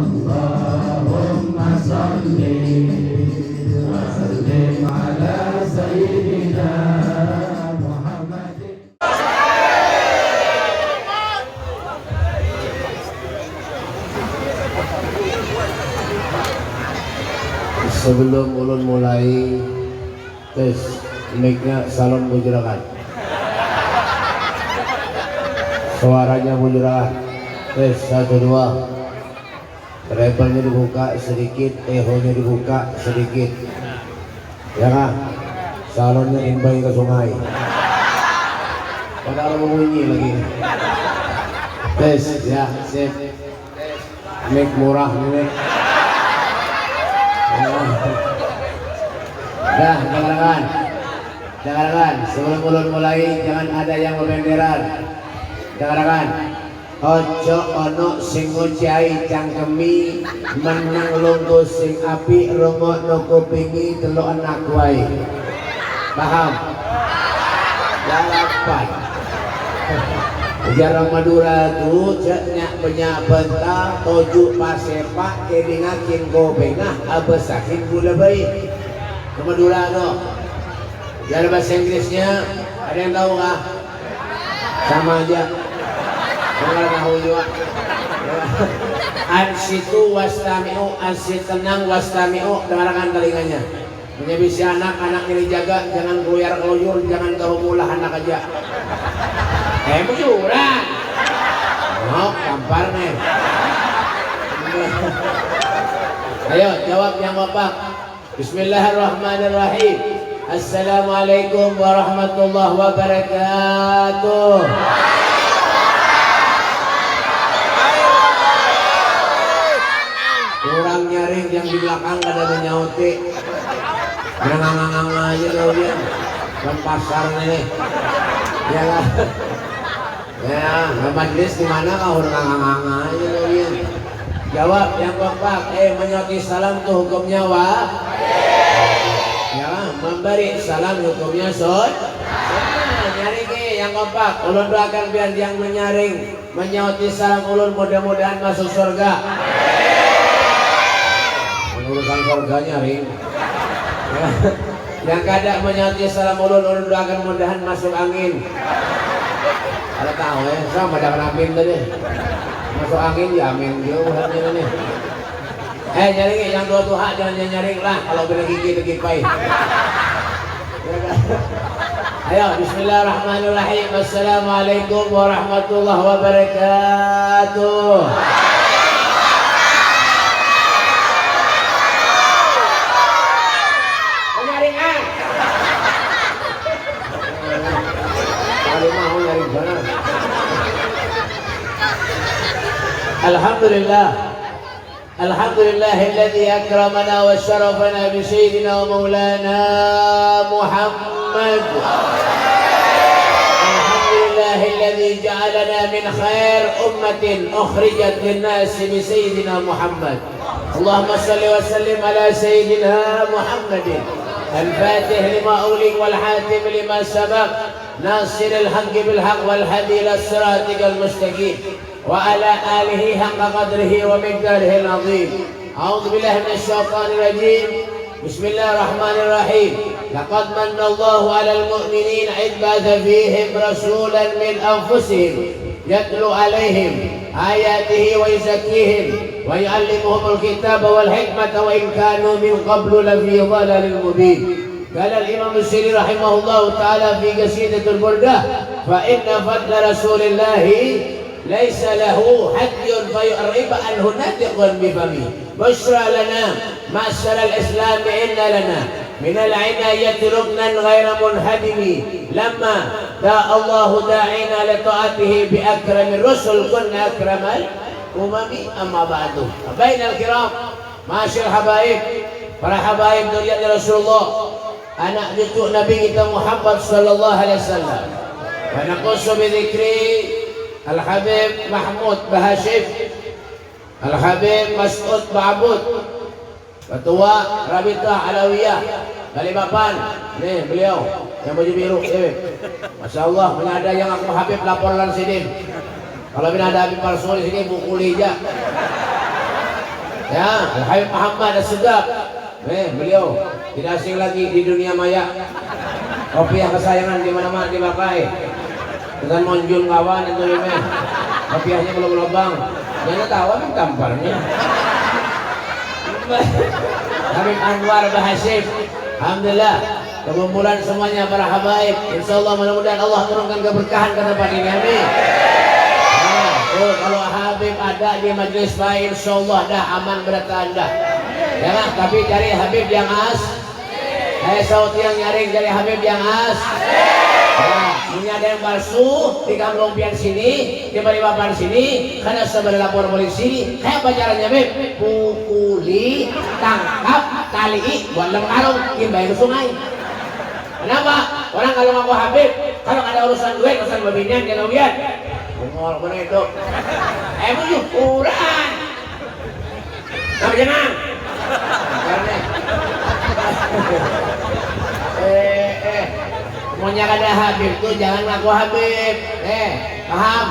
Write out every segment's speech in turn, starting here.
Allahumma salli wa sallim ala sayyidina Muhammadin. Sebelum ulun mulai tes mic-nya salon bujurakan, suaranya bujurakan, tes 1 2, treble-nya dibuka sedikit, echo-nya dibuka sedikit, ya kan? Salonnya imbang ke sungai, padahal membunyi lagi. Tes ya, sip. Mic murah ini. Dah, jangan sebelum ulun mulai jangan ada yang bebenderan. Jangan ojo ono sing ngucai cangkemi menang lungguh sing api rungok no kupingi teluk anak wae. Paham? Jalapan. Jarang Madura tu ceknya banyak bentang tojuk pasepak kedingakin gobengah abesakin gula baik ke Madura tu. Jadi bahasa Inggrisnya ada yang tahu kah? Sama aja. Enggak tahu juga. Ansitu wastami'u, ansit tenang wastami'u, dengarkan telinganya. Menyebisi anak ini jaga, jangan goyar keluyur, jangan terumulah anak aja. Bujuran. Mau kampar nih. Ayo jawab yang bapak. Bismillahirrahmanirrahim. Assalamualaikum warahmatullahi wabarakatuh. Kurang nyaring yang di belakang kada menyauti. Ngangang-ngangang aja loh dia. Kan pasar nih. Ya lah. Ya, majlis di mana kau ngangang-ngangang aja loh dia. Jawab yang bapak. Menyauti salam tuh hukumnya ya, memberi salam hukumnya nyaring yang kompak. Ulun doakan biar yang menyaring menyauti salam ulun mudah-mudahan masuk surga. Urusan surga nyaring. Yang kada menyauti salam ulun doakan mudahan masuk angin. Ada tahu ya, sama dengan amin tadi. Masuk angin ya amin dia uhatnya nih. Nyaring yang dua tuha jangan nyaring lah kalau beli gigi pai. Ayo bismillahirrahmanirrahim. Assalamualaikum warahmatullahi wabarakatuh. Nyaringan. Kali mau nyaring sana. Alhamdulillah. الحمد لله الذي أكرمنا وشرفنا بسيدنا ومولانا محمد. الحمد لله الذي جعلنا من خير أمة أخرجت للناس بسيدنا محمد. اللهم صل وسلم على سيدنا محمد الفاتح لما أغلق والحاتم لما سبق ناصر الحق بالحق والهدي إلى صراطك المستقيم وعلى آله حق قدره ومقداره العظيم. أعوذ بالله من الشيطان الرجيم. بسم الله الرحمن الرحيم. لقد من الله على المؤمنين إذ بعث فيهم رسولا من أنفسهم يتلو عليهم آياته ويزكيهم ويعلمهم الكتاب والحكمة وإن كانوا من قبل لفي ضلال مبين. قال الإمام السيري رحمه الله تعالى في قصيدة البردة: فإن فضل رسول الله ليس له حد فيعرب عنه ناطق بفمه. بشرى لنا معشر الإسلام إن لنا من العناية ركنا غير منهدم لما دعا الله داعينا لطاعته بأكرم الرسل كنا أكرم الأمم. أما بعد بين الكرام معاشر الحبايب para habaib dari Rasulullah, anak cucu Nabi kita Muhammad sallallahu alaihi wasallam. Wa naqussu bi dzikri Al-Habib Mahmud Bahashif, Al-Habib Mas'ud Ba'bud, Ketua Rabitah Alawiyah Balikpapan. Nih beliau yang baju biru. Masya Allah, punya ada yang aku Habib laporan sini. Kalau bila ada Habib palsu di sini bukuli aja. Ya, Al-Habib Muhammad As-Segaf. Beliau tidak asing lagi di dunia maya. Kopiah kesayangan di mana-mana dipakai. Dengan monjun kawan itu ini. Kopiahnya belum lubang. Jangan tahu kan tamparnya. Habib Anwar Bahasyif. Alhamdulillah. Kebumbulan semuanya para habaib. Insyaallah mudah-mudahan Allah turunkan keberkahan ke tempat ini. Amin. Oh, kalau Habib ada di majelis lain, insyaallah dah aman bertahan dah. Jangan, tapi cari Habib yang as. Saud yang nyaring cari Habib yang as. Nah, ini ada yang palsu di kampung pian sini, di Balikpapan sini, karena sebelah lapor polisi. Kayak apa caranya, Habib? Pukuli, tangkap, tali, buat lem karung, imbay ke sungai. Kenapa? Orang kalau ngaku Habib, kalau ada urusan duit, urusan babinian, dia tawian. Bungol mana itu? Bujuk kurang. Apa jangan? Karena maunya ada Habib tuh jangan ngaku Habib. Paham?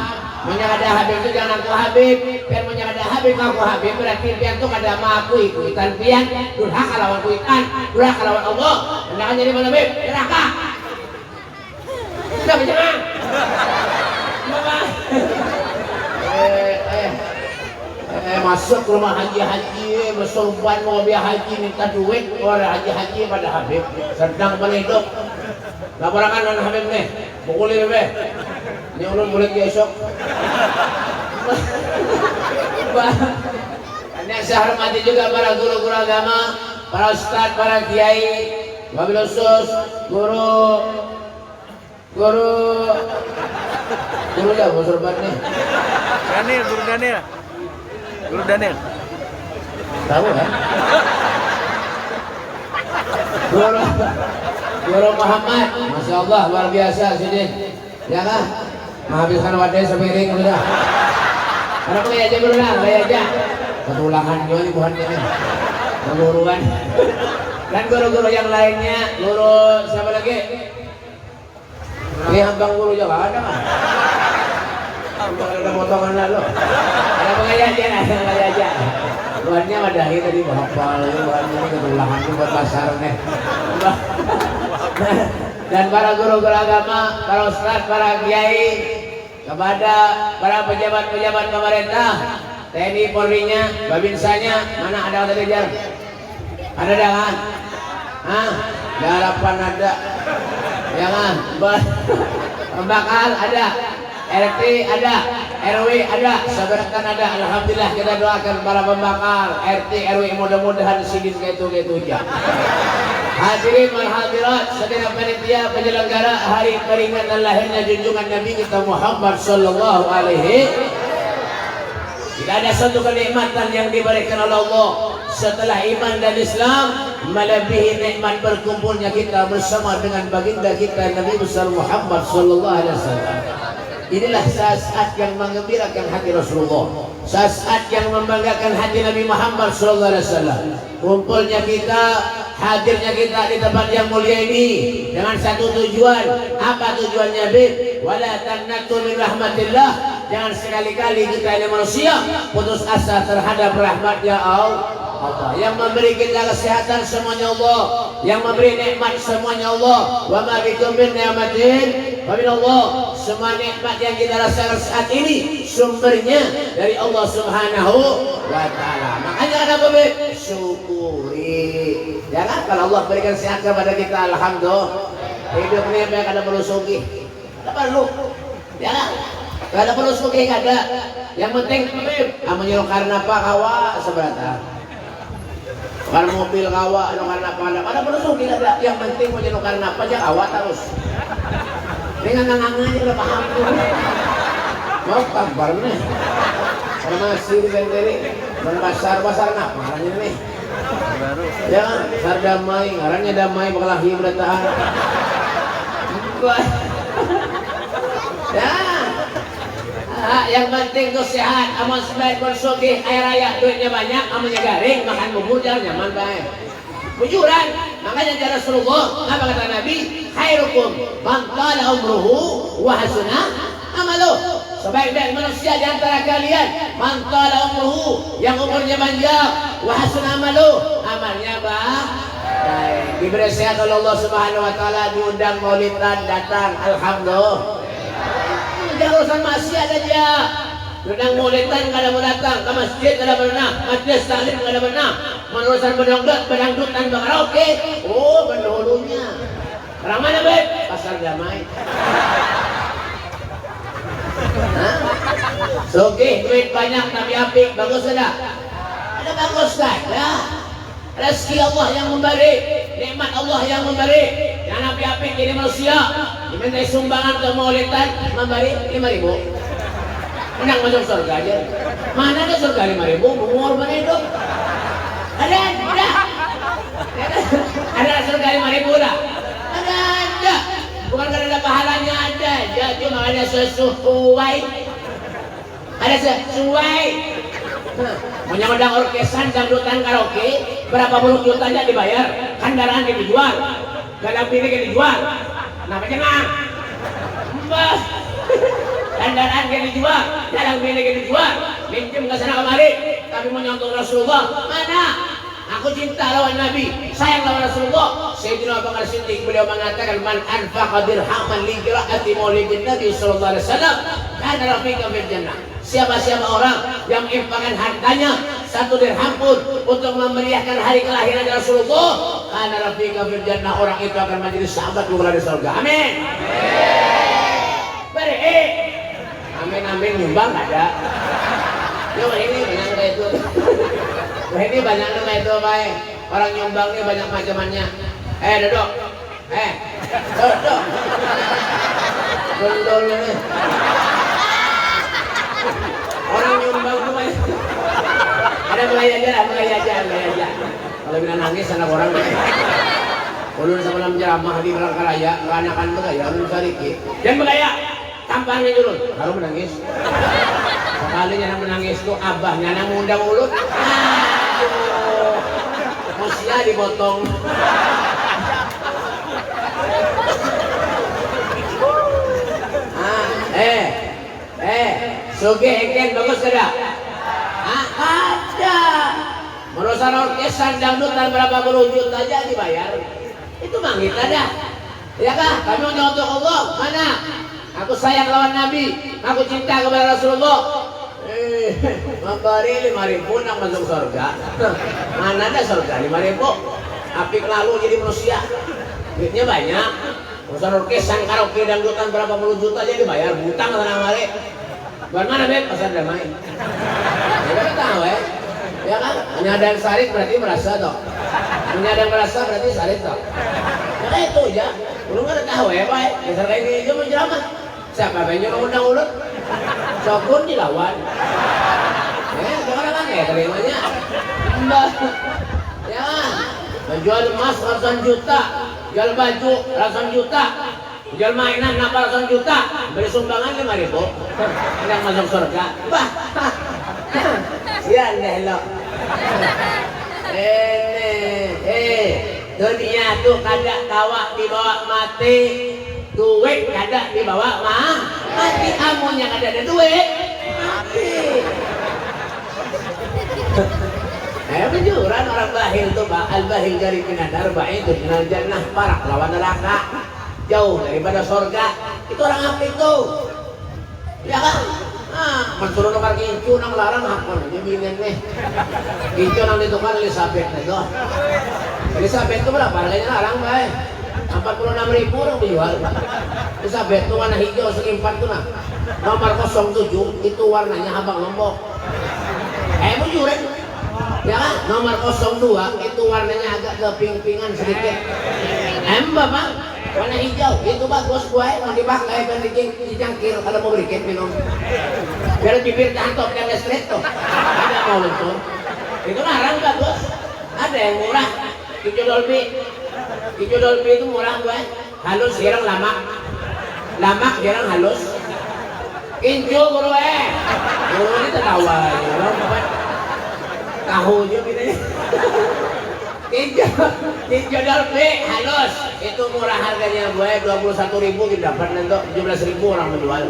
Maunya ada Habib tuh jangan ngaku Habib. Biar maunya ada Habib ngaku Habib berarti pian tuh kada maku ikutan pian. Durhaka lawan kuitan, durhaka lawan Allah. Hendakan jadi mana Habib? Neraka. Apa jangan? Masuk ke rumah haji-haji bersorban mau biar haji minta duit orang haji-haji pada Habib sedang berhidup laporan non Habib nih pukuli bebe ini ulun boleh besok ini saya hormati juga para guru-guru agama para ustadz, para kiai wabil khusus guru dah bersorban nih Guru Daniel. Tahu kan? Guru Muhammad, Masya Allah luar biasa sini. Ya kan? Menghabiskan wadah sepiring sudah. Karena boleh aja guru lah, boleh aja. Ketulangan juga nih bukan ini. Keguruan. Dan guru-guru yang lainnya, guru siapa lagi? Ini hambang guru juga ada kan? Ada potongan lalu. Ada pengajian, ada pengajian. Luarnya madahi tadi bahapal, luarnya ini ketulangan buat pasar nih. Dan para guru-guru agama, para ustadz, para kiai, kepada para pejabat-pejabat pemerintah, TNI Polri-nya, Babinsanya, mana ada tadi jar? Ada kan? Garapan ada. Ya kan? Bakal ada. RT ada, RW ada, sabarkan ada. Alhamdulillah kita doakan para pembakar RT RW mudah-mudahan sidin kayak itu aja. Hadirin wal hadirat, segenap panitia penyelenggara hari peringatan lahirnya junjungan Nabi kita Muhammad sallallahu alaihi. Tidak ada satu kenikmatan yang diberikan oleh Allah setelah iman dan Islam melebihi nikmat berkumpulnya kita bersama dengan baginda kita Nabi besar Muhammad sallallahu alaihi wasallam. Inilah saat yang menggembirakan hati Rasulullah, saat yang membanggakan hati Nabi Muhammad SAW. Kumpulnya kita, hadirnya kita di tempat yang mulia ini dengan satu tujuan. Apa tujuannya, Bib? Wala taqnatu min rahmatillah. Jangan sekali-kali kita ini manusia putus asa terhadap rahmatnya Allah. Yang memberi kita kesehatan semuanya Allah, yang memberi nikmat semuanya Allah. Wa ma bikum min ni'matin fa min Allah. Semua nikmat yang kita rasakan saat ini sumbernya dari Allah Subhanahu wa taala. Makanya kenapa syukuri. Jangan kalau Allah berikan sehat kepada kita, alhamdulillah. Hidup ini apa yang ada perlu sugih. Ada perlu. Jangan. Gak ada perlu sugih, gak ada. Yang penting amunnya karena apa kawa seberata. Karena mobil kawa, karena apa ada perlu sugih ada. Yang penting mau karena apa aja kawa terus. Dengan ngangangannya udah paham tuh. Mau kabar nih. Karena masih di benteri. Dan pasar nak ngarannya nih. Ya kan, pasar damai, ngarannya damai berkelahi bertahan. Ya. Yang penting tuh sehat, aman sebaik bersugih, air raya duitnya banyak, amannya garing, makan bubur jangan nyaman baik. Bujuran, makanya cara Rasulullah, apa kata Nabi? Khairukum man qala umruhu wa hasuna amaluh. Sebaik-baik manusia di antara kalian man qala umruhu, yang umurnya panjang wa hasun amalu, amalnya baik. Diberi sehat oleh Allah Subhanahu wa taala, diundang maulidan datang, alhamdulillah. Jangan urusan maksiat aja. Diundang maulidan enggak ada mau datang, ke masjid enggak ada berenang, majelis taklim enggak ada berenang. Urusan bedangdutan karaoke, oh pendahulunya. Orang mana, Beb? Pasar Damai. Sugih, duit banyak tapi apik, bagus ada? Ada bagus kan? Ya. Rezeki Allah yang memberi, nikmat Allah yang memberi. Yang nabi apik jadi manusia, diminta sumbangan ke maulidan, memberi 5.000. Menang masuk surga aja. Mana ada surga 5.000? Mengorban hidup. Ada? Ada surga 5.000 dah? Ada. Bukan karena ada pahalanya ada, cuma ada sesuai. Ada sesuai. Punya undang orkesan dangdutan karaoke, berapa puluh jutanya dibayar, kendaraan dijual, galang pilih dijual, namanya nang. Mbah, kendaraan dijual, galang pilih dijual, minjem ke sana kemari, tapi menyontoh Rasulullah mana? Aku cinta lawan Nabi, sayang lawan Rasulullah. Sayyidina Abu Bakar Siddiq beliau mengatakan, man anfaqa dirhaman li qiraati maulidin Nabi sallallahu alaihi wasallam, kana rafiqan fil jannah. Siapa-siapa orang yang menginfakkan hartanya 1 dirham pun untuk memeriahkan hari kelahiran Rasulullah, kana rafiqan fil jannah, orang itu akan menjadi sahabat di surga. Amin. Beri. Amin amin, nyumbang ada. Yo ini banyak kayak itu. Wah ini banyak nama itu baik. Orang nyumbang ini banyak macam-macamnya. Duduk. Duduk. Gondol ini. Orang nyumbang itu banyak. Ada mulai aja. Kalau bila nangis anak orang. Ulun sebelum ceramah di Belangka Raya, keanakan begaya, ulun sariki. Jangan begaya. Tampangnya dulu, baru menangis. Sekalinya yang menangis itu abahnya yang ngundang ulun. Musia dipotong. Sugih eken bagus ada? Ada. Merusan orkesan dangdutan berapa puluh juta aja dibayar. Itu mah kita dah. Ya kah? Kami menyontoh Allah. Mana? Aku sayang lawan Nabi. Aku cinta kepada Rasulullah. Memberi 5.000 nak masuk surga. Mana ada surga 5.000? Apik lalu jadi manusia. Duitnya banyak. Urusan orkesan karaoke dangdutan berapa puluh juta aja dibayar. Butang ke tanah mari. Buat mana, Beb? Pasar Damai. Ya kan tahu ya. Ya kan? Menyadang sarit berarti merasa toh. Menyadang merasa berarti sarit toh. Ya itu aja. Belum ada tahu ya, Pak. Dasar kayak gini aja menceramah. Siapa yang nyuruh undang ulut? Sokun dilawan. Sekarang kan ya terimanya. Mbak. Ya. Menjual emas ratusan juta, jual baju ratusan juta, jual mainan ratusan juta, beri sumbangan 5.000. Yang masuk surga. Bah. Sian deh lo. Dunia tuh kada tawa dibawa mati, duit kada dibawa mati. Amunya kada ada duit mati. Penjuran orang bahil tuh al-bahil dari pinadar itu minal jannah, parak lawan neraka, jauh daripada surga. Itu orang apa itu? Ya kan? Mensuruh nomor kincu nang larang hakon aja bilin nih. Kincu nang ditukar Elizabeth itu. Elizabeth itu berapa harganya larang baik? 46.000 orang dijual. Elizabeth itu warna hijau segimpat tuh nah. Nomor 07 itu warnanya abang lombok. Bujuran. Ya kan? Nomor 02 itu warnanya agak keping-pingan sedikit. Bapak, warna hijau itu bagus gue mau dipakai penting dicangkir kalau mau berikan minum. Biar bibir cantok dan listrik tuh. Ada mau luntur. Itu larang bagus. Ada yang murah. Hijau Dolby. Hijau Dolby itu murah gue. Halus jarang lama. Lama jarang halus. Kincu guru Guru ini tertawa. Tahu juga gitu. Tinjau Dolby halus itu murah harganya gue 21.000 kita dapat nanti 17.000 orang menjual.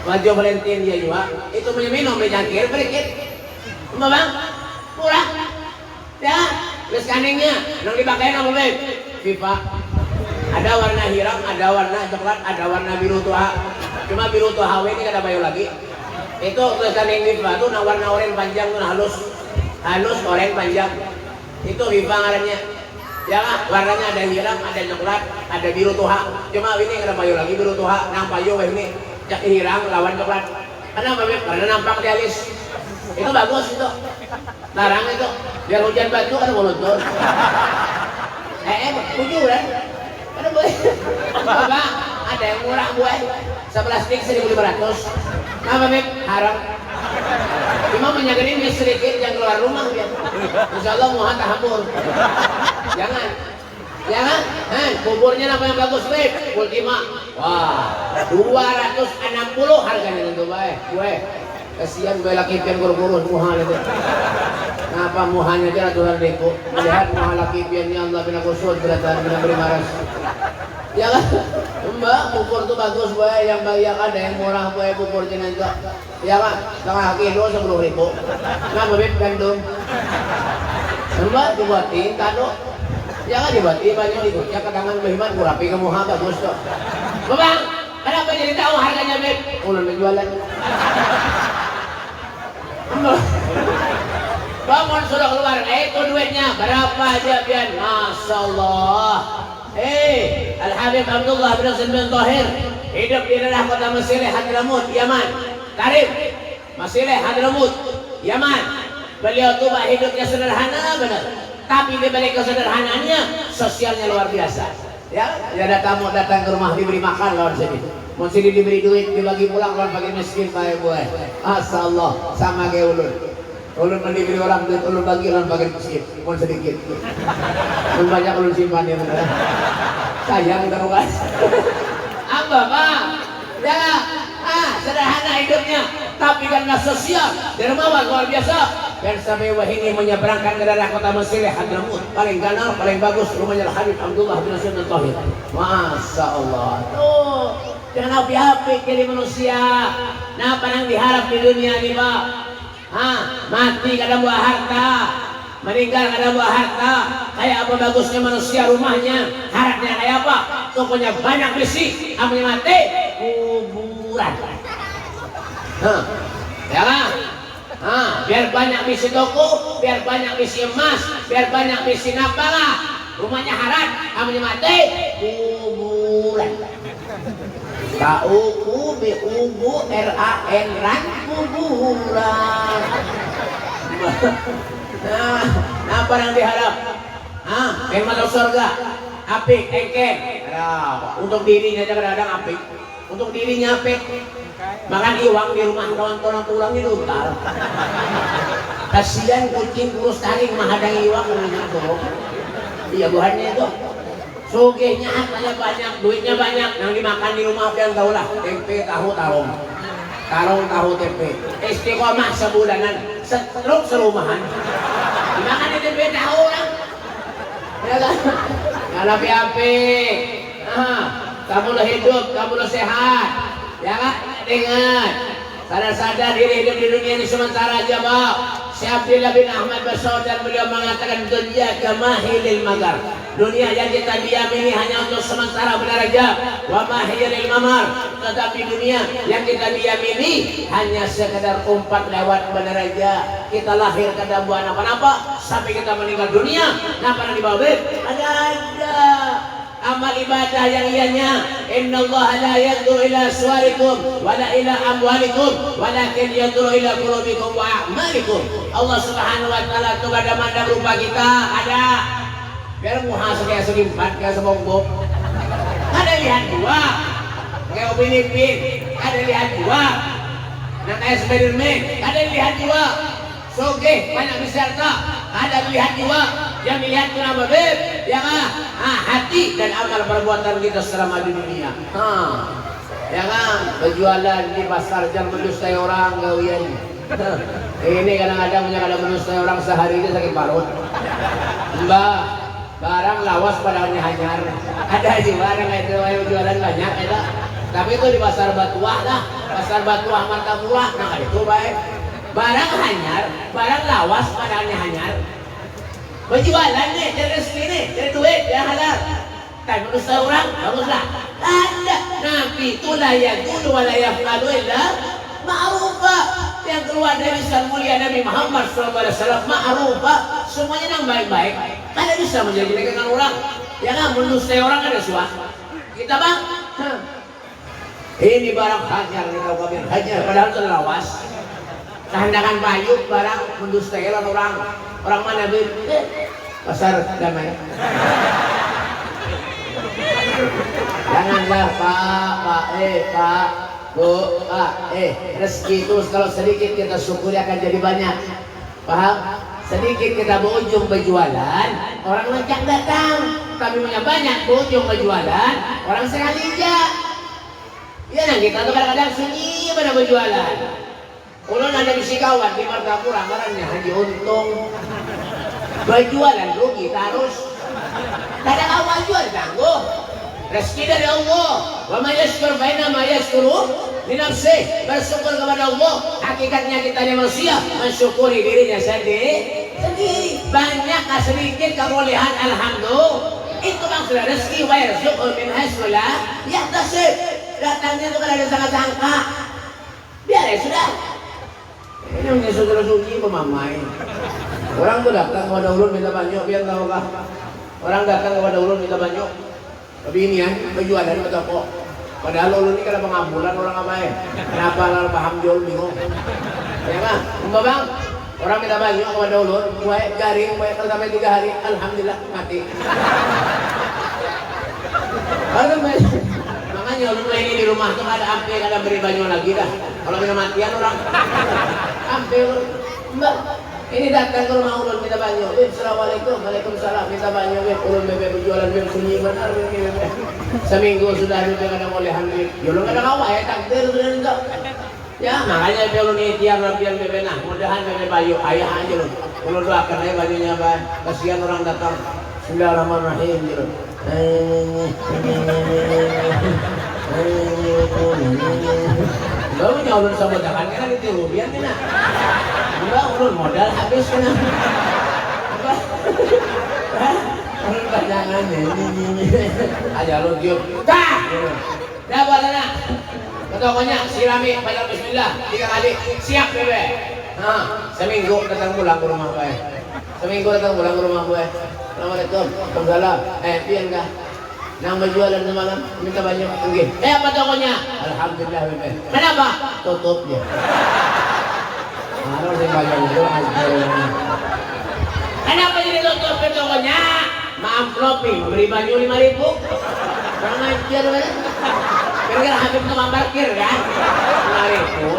Baju Valentine dia jual itu punya minum dicangkir berikit. Bang murah. Ya, terus kaningnya, nang dipakai apa baik? FIFA. Ada warna hiram, ada warna coklat, ada warna biru tua. Cuma biru tua ini kada bayu lagi. Itu tulisan yang FIFA tuh nah warna oranye panjang tuh halus oranye panjang. Itu FIFA ngarannya. Ya kan, warnanya ada hiram, ada coklat, ada biru tua. Cuma ini kada bayu lagi biru tua, nang payu ini cak hiram lawan coklat. Kenapa? Karena nampak di alis. Itu bagus itu. Larang itu. Biar hujan batu kan molotov. Tujuh kan? Ada boleh. Bapak, ada yang murah buah. Seplastik 1.500. Apa Beb? Haram. Cuma menyagarin sedikit yang keluar rumah biar. Insya Allah muha tahamur. Jangan. Jangan. Buburnya apa yang bagus Beb? Ultima. Wah, 260 harganya tentu baik. Gue kasihan gue laki pian guru-guru muha itu. Kenapa muhanya aja ratusan ribu? Melihat muha laki piannya Allah bina kusud beratan bina beri maras. Ya kan? Mbak, bubur tuh bagus gue, yang banyak ada yang murah gue bubur jenazah. Ya kan? Setengah kilo 10.000. Nah, bebek gandum. Mbak dibuatin kado. Ya kan dibuatin banyak itu. Ya kadangan behiman kurapi ke muha bagus tuh. Bang, kenapa jadi tahu harganya beb? Ulun menjualan. Bangun sudah keluar, itu duitnya berapa aja pian? Masya Allah. Al-Habib Abdullah bin Hasan bin Tahir hidup di daerah kota Masileh Hadramut, Yaman. Karib, Masileh Hadramut, Yaman. Beliau tuh hidupnya sederhana benar, tapi di balik kesederhanaannya sosialnya luar biasa. Ya, ada tamu datang ke rumah diberi makan lawan sini. Mau sini diberi duit dibagi pulang lawan bagi miskin bae buah. Masyaallah, sama kayak ulun. Ulun diberi orang duit ulun bagi lawan bagi miskin. Mau sedikit. Ulun banyak ulun simpan ya benar. Sayang terus. Apa Pak? Ya, sederhana hidupnya, tapi karena sosial dermawan luar biasa. Dan sampai wahini menyeberangkan ke daerah kota Masileh Hadramut, paling ganal, paling bagus rumahnya Al-Habib Abdullah bin Hasan bin Tahir. Masya Allah. Tuh, jangan api-api jadi manusia. Nah, apa yang diharap di dunia ini Pak? Mati kada buah harta, meninggal kada buah harta. Kayak apa bagusnya manusia rumahnya, harapnya kayak apa? Tokonya banyak besi, amnya mati kuburan. Ya kan? Biar banyak bisi toko, biar banyak bisi emas, biar banyak bisi napala, rumahnya harat, amnya mati kuburan. KUBURAN kuburan. Apa yang diharap? Pengen masuk surga, apik, engke. Untuk dirinya aja kadang-kadang apik, untuk dirinya apik. Makan iwang di rumah kawan-kawan tulangnya diuntal. Kasihan kucing kurus taring menghadang iwang gitu. Iya buahnya itu. Sugihnya hartanya banyak, duitnya banyak, yang dimakan di rumah yang tahu lah, tempe, tahu, tarung, tahu, tempe. Istiqomah sebulanan, setruk serumahan. Dimakan di tempe tahu lah. Ya kan? Kalau api, kamu udah hidup, kamu udah sehat. Ya kan? Ingat, sadar-sadar diri hidup di dunia ini sementara aja Pak. Syekh Abdullah bin Ahmad Bassaud dan beliau mengatakan dunia kamahilil magar. Dunia yang kita diam ini hanya untuk sementara benar aja. Wa mahilil mamar. Tetapi dunia yang kita diam ini hanya sekedar umpat lewat benar aja. Kita lahir kada buat apa-apa sampai kita meninggal dunia. Nah, pada di bawah ada amal ibadah yang ianya innallaha la yanzuru ila suwarikum wala ila amwalikum walakin yanzuru ila qulubikum wa a'malikum. Allah Subhanahu wa taala itu kada mandang rupa kita ada biar muha kayak segimpat kayak sebongbong ada lihat dua kayak Upin Ipin ada lihat dua nah kayak Spiderman ada lihat dua soge banyak beserta ada lihat dua yang dilihat kenapa beb ya kan hati dan amal perbuatan kita selama di dunia ya kan berjualan di pasar jangan mendustai orang gawian ini kadang-kadang punya kadang mendustai orang sehari ini sakit parut mbak barang lawas padahal hanyar ada aja barang itu yang jualan banyak ya tapi itu di pasar Batuah lah pasar Batuah mantap murah nah itu baik barang hanyar, barang lawas barangnya hanyar. Berjualan nih, cari rezeki nih, cari duit yang halal. Tapi manusia orang, baguslah. Ada Nabi itu layak dulu layak kalau illa ma'rufah. Yang keluar dari lisan mulia Nabi Muhammad SAW ma'rufah. Semuanya yang baik-baik. Kada bisa menjadi orang. Ya kan, manusia orang ada suah. Kita bang, ini barang hajar, kita kabin hajar, padahal terlawas. Kehendakan bayu barang mendustaikan orang mana pasar damai. Janganlah pak, bu, rezeki itu kalau sedikit kita syukuri akan jadi banyak. Paham? Sedikit kita berujung berjualan, orang lancang datang. Tapi punya banyak berujung berjualan, orang sekali aja. Ya, nah kita tuh kadang-kadang sunyi pada berjualan. Ulun ada bisi kawan di Martapura, ngarannya Haji Untung. Berjualan rugi terus. Kada awal jual tangguh. Rezeki dari Allah. Wa may yashkur fa inna ma yashkuru li nafsihi. Bersyukur kepada Allah. Hakikatnya kita ini manusia mensyukuri dirinya sendiri. Banyak sedikit kebolehan alhamdulillah. Itu maksudnya rezeki wa yarzuqhu min haitsu la yahtasib. Datangnya itu kan ada sangka-sangka. Biar ya sudah. Ini punya saudara suci pemamai. Orang tuh datang kepada ulun minta banyak, biar tahu kah? Orang datang kepada ulun minta banyak. Tapi ini ya, berjualan ke toko. Padahal ulun ini kada pengambulan orang apa ya? Kenapa lalu paham jual bingung? Ya kan? Bang, orang minta banyak kepada ulun, gue garing, gue sampai 3 hari, alhamdulillah mati. Makanya ulun ini di rumah tuh ada ampe, kada beri banyak lagi dah. Kalau minta matian orang, ampe ulun, mbak. Ini datang ke rumah ulun minta banyak. Assalamualaikum, waalaikumsalam. Minta banyak, ulun bebek berjualan bebek sunyi benar bebek. Seminggu sudah bebek kada boleh hamil. Ulun kada kawa ya takdir sudah enggak. Ya makanya ulun ikhtiar rapian bebek nah. Mudahan bebek bayu ayah aja ulun. Ulun doakan aja bajunya bah. Kasihan orang datang. Bismillahirrahmanirrahim gitu. Baru ulun sama jangan kena ditirubian kena. Enggak, ulun modal habis kena. Ulun jangan ini. Aja ulun tiup. Tah. Dah buat anak. Pokoknya sirami baca bismillah 3 kali. Siap bebe. Nah, seminggu datang pulang ke rumah gue. Seminggu datang pulang ke rumah gue. Assalamualaikum. Waalaikumsalam. Pian kah? Nang berjualan semalam minta banyak mungkin. Apa tokonya? Alhamdulillah bebe. Kenapa? Tutup dia. Harus yang banyak itu kenapa jadi tutup tokonya? Mamplopi beri baju 5.000. Kurang ajar bebe. Kira-kira Habib tukang parkir kan?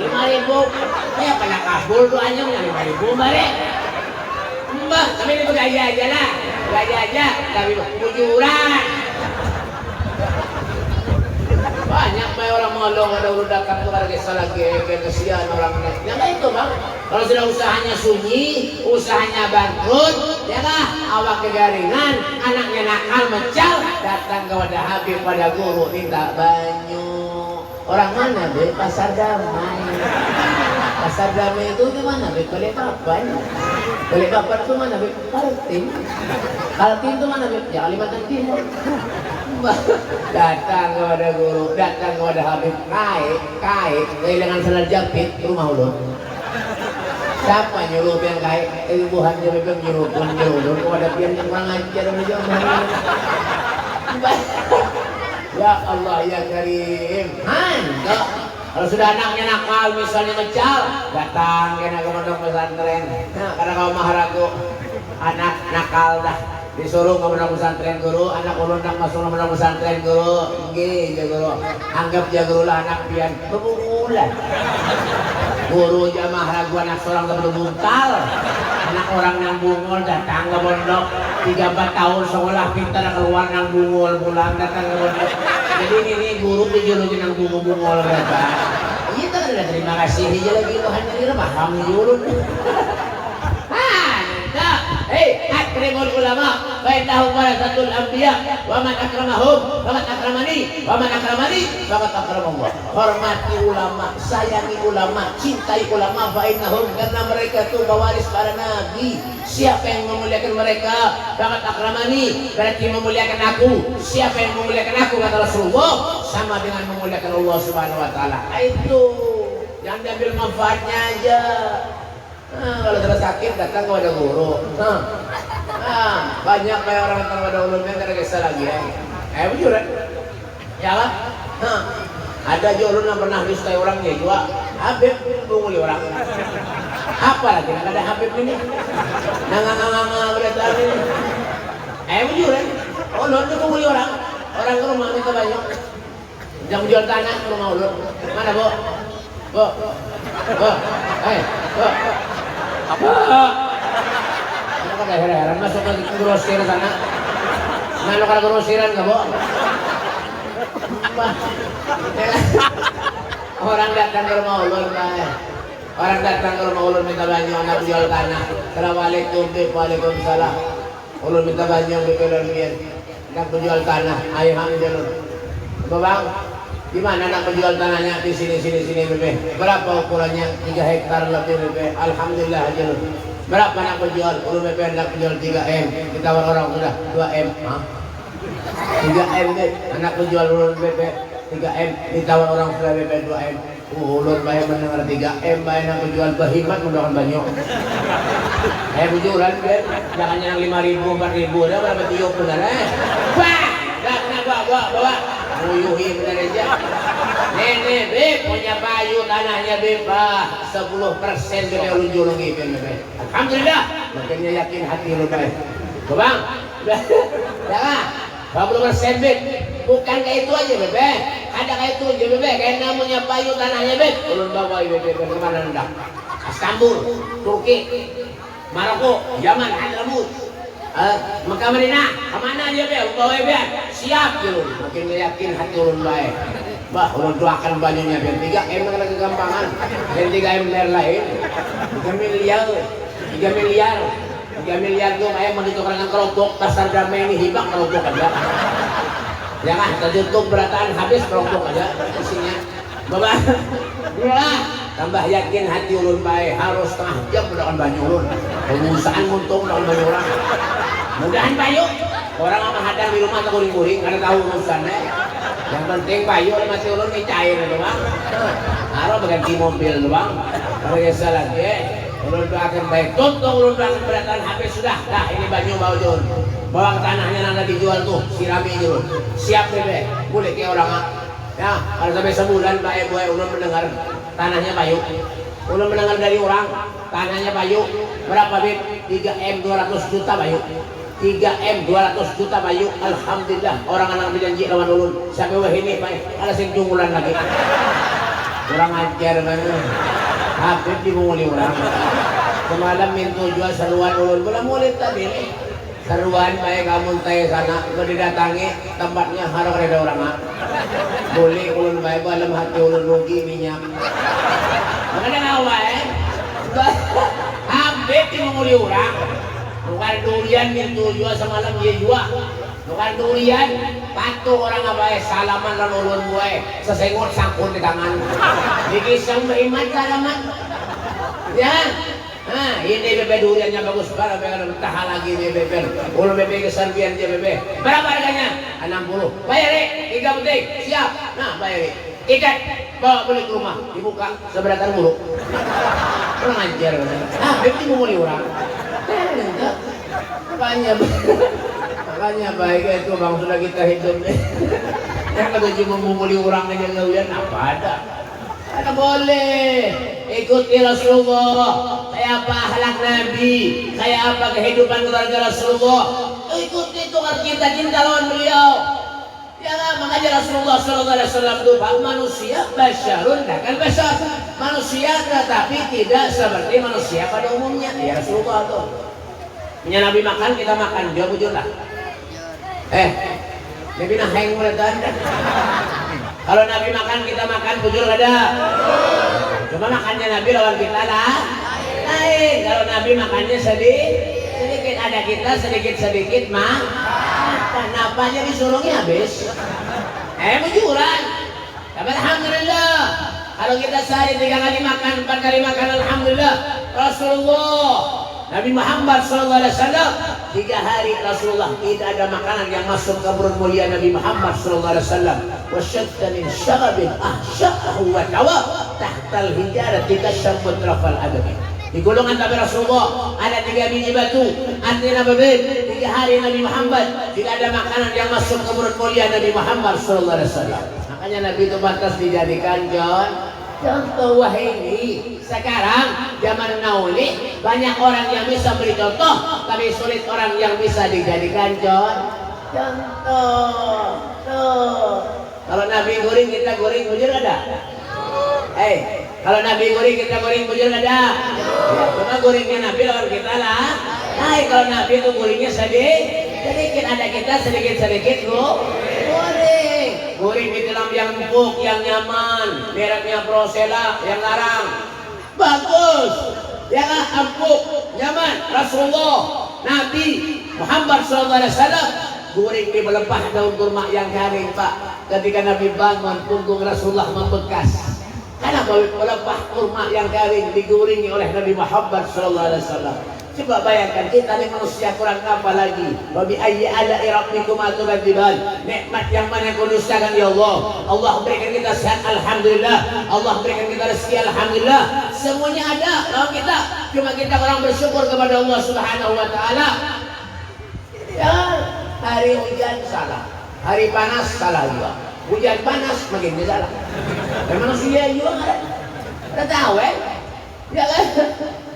5.000. Saya pada kabul doanya punya 5.000 balik. Mbak, kami ini gaya aja lah. Gaya aja, tapi bujuran. Banyak banyak orang mengolong ada urut datang tuh karena salah kesian orang yang itu bang. Kalau sudah usahanya sunyi, usahanya bangkrut, ya kah? Awak kegaringan, anaknya nakal mencal, datang kepada Habib pada guru minta banyu. Orang mana be? Pasar Damai. Pasar Damai itu di mana be? Balikpapan. Balikpapan itu mana be? Kaltim. Kaltim itu mana be? Ya Kalimantan Timur. Datang kepada guru, datang kepada Habib, kait, kehilangan sandal jepit, rumah ulun. Siapa nyuruh pian kait? Ibuhan dia memang nyuruh ulun kepada pian yang kurang ajar menjauh. Ya Allah ya Karim. Anda kalau sudah anaknya nakal misalnya mencal, datang kena ke pondok pesantren. Nah, karena kau maharagu anak nakal dah. Disuruh ke pondok pesantren guru, anak ulun nak masuk ke pondok pesantren guru, nggih ja guru. Anggap ja guru lah anak pian bebulan. Guru jamaah ragu anak seorang teman buntal. Anak orang yang bungul datang ke pondok 3-4 tahun sekolah pintar keluar nang bungul pulang datang ke pondok. Jadi ini guru dijulukin nang bungul berapa. Iya kan udah terima kasih aja lagi Tuhan ini paham julun. Hei, akrimul ulama fa innahum warasatul anbiya wa man akramahum faqad akramani wa man akramani faqad akramallah. Hormati ulama, sayangi ulama, cintai ulama, fa innahum, karena mereka itu pewaris para nabi. Siapa yang memuliakan mereka faqad akramani, berarti memuliakan aku. Siapa yang memuliakan aku, kata Rasulullah, sama dengan memuliakan Allah Subhanahu wa taala. Itu jangan diambil manfaatnya aja. Kalau sudah sakit datang kepada guru. Banyak kayak orang datang kepada ulumnya karena kisah lagi ya. Bujur ya kan? Ada ulun yang pernah distai orangnya juga. Habib menguli orang. Apa lagi? Nggak ada Habib ini. Nggak berita ini. Bujur ya. Ulun itu menguli orang. Orang ke rumah minta banyak. Jangan jual tanah ke rumah ulun. Mana bu? Bu. Apa? Ano ka heran-heran? Masuk ka grosir sana. Nalo ka grosiran ka, bo? Orang datang ke rumah ulun, orang datang ke rumah ulun minta banyak, anak jual tanah. Assalamualaikum, waalaikumsalam. Ulun minta banyak, bikin anak jual tanah. Ayo hamil ulun. Bang, gimana anak menjual tanahnya di sini bebe? Berapa ukurannya? 3 hektar lebih bebe. Alhamdulillah aja lu. Berapa anak menjual? Ulun bebe anak menjual 3M. Ditawar orang sudah 2M. 3M deh. Anak menjual ulun bebe 3M. Ditawar orang sudah bebe 2M. Ulun bayar mendengar 3M, bayar anak menjual bahimat menggunakan banyak. Bujuran bebe. Jangan yang 5.000, 4.000. Dah berapa tiup benar Wah! Dah bawa. Uyuhi benar aja. Nenek beb punya bayu tanahnya beb 10% bebe ulun julung ibin bebe. Alhamdulillah. Makanya yakin hati lu beb. Bang, dah 20% beb. Bukan kayak itu aja bebe. Ada kayak itu aja bebe. Kayak namanya bayu tanahnya beb. Ulun bawa bebe kemana hendak? Istanbul, Turki, Maroko, Yaman, Hadramut. Mekah Madinah, kemana aja be? Bawa be, siap gitu. Makin yakin hati ulun baik. Bah, ulun doakan banyunya biar 3M kena kegampangan. Dan 3M lain, 3 miliar tuh kayak menentukan dengan kelompok pasar damai ini hibak kelompok aja. Jangan tertutup berataan habis kelompok aja isinya. Bapak, tambah yakin hati ulun baik, harus setengah jam mendoakan banyu ulun. Pengusahaan untung mendoakan banyu orang. Mudahan payu. Orang apa hadang di rumah tak kuring-kuring, karena tahu urusannya. Yang penting payu mati ulun ini cair doang. Harus berganti mobil doang. Kalau biasa lagi, ulun doakan baik. Tuntung ulun doakan berataan habis sudah. Dah ini banyu bawa jun. Bawa ke tanahnya nanti dijual tuh, sirami jun. Siap bebe, boleh kayak orang. Ya, kalau sampai sebulan Pak Ibu ulun mendengar tanahnya payu. Ulun mendengar dari orang tanahnya payu. Berapa bib? 3M 200 juta payu. 3M 200 juta payu. Alhamdulillah orang anak berjanji lawan ulun. Sampai wah ini Pak, ada sing junggulan lagi. Kurang ajar mana. Habib dimulai orang. Semalam minta jual seruan ulun. Belum mulai tadi nih. Seruan baik kamu tanya sana, kalau didatangi tempatnya harus ada orang. Boleh ulun baik dalam hati ulun rugi minyak. Makanya ngawai, Habib dimulai orang. Bukan durian minta jual semalam dia jual. Bukan durian, patuh orang apa salaman dan ulun gue, sesengot sangkut di tangan. Dikisang beriman salaman. Ya. Nah, ini bebe duriannya bagus banget, bebe tahan lagi bebe. Ulun bebe keserbian dia bebe. Berapa harganya? 60. Bayar 3 penting. Siap. Nah, bayar. Ikat. Bawa beli ke rumah, dibuka seberatan buruk. Kurang ajar. Bebe dimulai orang. Makanya baik itu bang sudah kita hidup. Yang ketujuh memulai orang aja ngeliat apa ada. Ada boleh ikuti Rasulullah, kayak apa akhlak Nabi, kayak apa kehidupan keluarga Rasulullah. Ikuti itu kita cinta lawan beliau. Ya kan? Makanya Rasulullah SAW itu manusia basyarun kan basyar, manusia tetapi tidak seperti manusia pada umumnya. Ya Rasulullah tuh. Punya Nabi makan kita makan, dia bujur lah. Nabi naheng mulai tanda. Kalau Nabi makan kita makan, bujur ada. Cuma makannya Nabi lawan kita lah lain. Kalau Nabi makannya sedih sedikit ada kita, sedikit mah. Kenapa aja disuruhnya habis? Bujuran. Tapi alhamdulillah, kalau kita sehari 3 kali makan, 4 kali makan, alhamdulillah. Rasulullah Nabi Muhammad SAW 3 hari Rasulullah tidak ada makanan yang masuk ke perut mulia Nabi Muhammad SAW. Wasyatta min syarabin ahsya'ahu wa tawa tahtal hijarati kasyambut rafal adami. Di golongan Nabi Rasulullah ada 3 biji batu, artinya berbeda. 3 hari Nabi Muhammad tidak ada makanan yang masuk ke perut mulia Nabi Muhammad SAW. Makanya Nabi itu pantas dijadikan contoh. Wah ini sekarang zaman now ini banyak orang yang bisa beri contoh, tapi sulit orang yang bisa dijadikan contoh. Kalau Nabi goreng kita goreng bujur ada? Kalau Nabi goreng kita goreng bujur ada? Ya, cuma gorengnya Nabi lawan kita lah. Kalau Nabi itu gorengnya sedikit ada kita sedikit goreng di dalam yang empuk, yang nyaman, mereknya Prosela, yang larang, bagus, ya kan, empuk, nyaman. Rasulullah Nabi Muhammad SAW goreng di melepah daun kurma yang kering, Pak. Ketika Nabi bangun, punggung Rasulullah membekas. Karena melepah kurma yang kering digorengi oleh Nabi Muhammad SAW. Coba bayangkan kita ini manusia kurang apa lagi? Wabi ayyi ala'i rabbikuma tukadziban. Nikmat yang mana kau dustakan ya Allah? Allah berikan kita sehat, alhamdulillah. Allah berikan kita rezeki, alhamdulillah. Semuanya ada kalau kita, cuma kita orang bersyukur kepada Allah Subhanahu wa taala. Ya, hari hujan salah, hari panas salah juga. Hujan panas makin salah. Dan manusia juga ada tahu ya kan?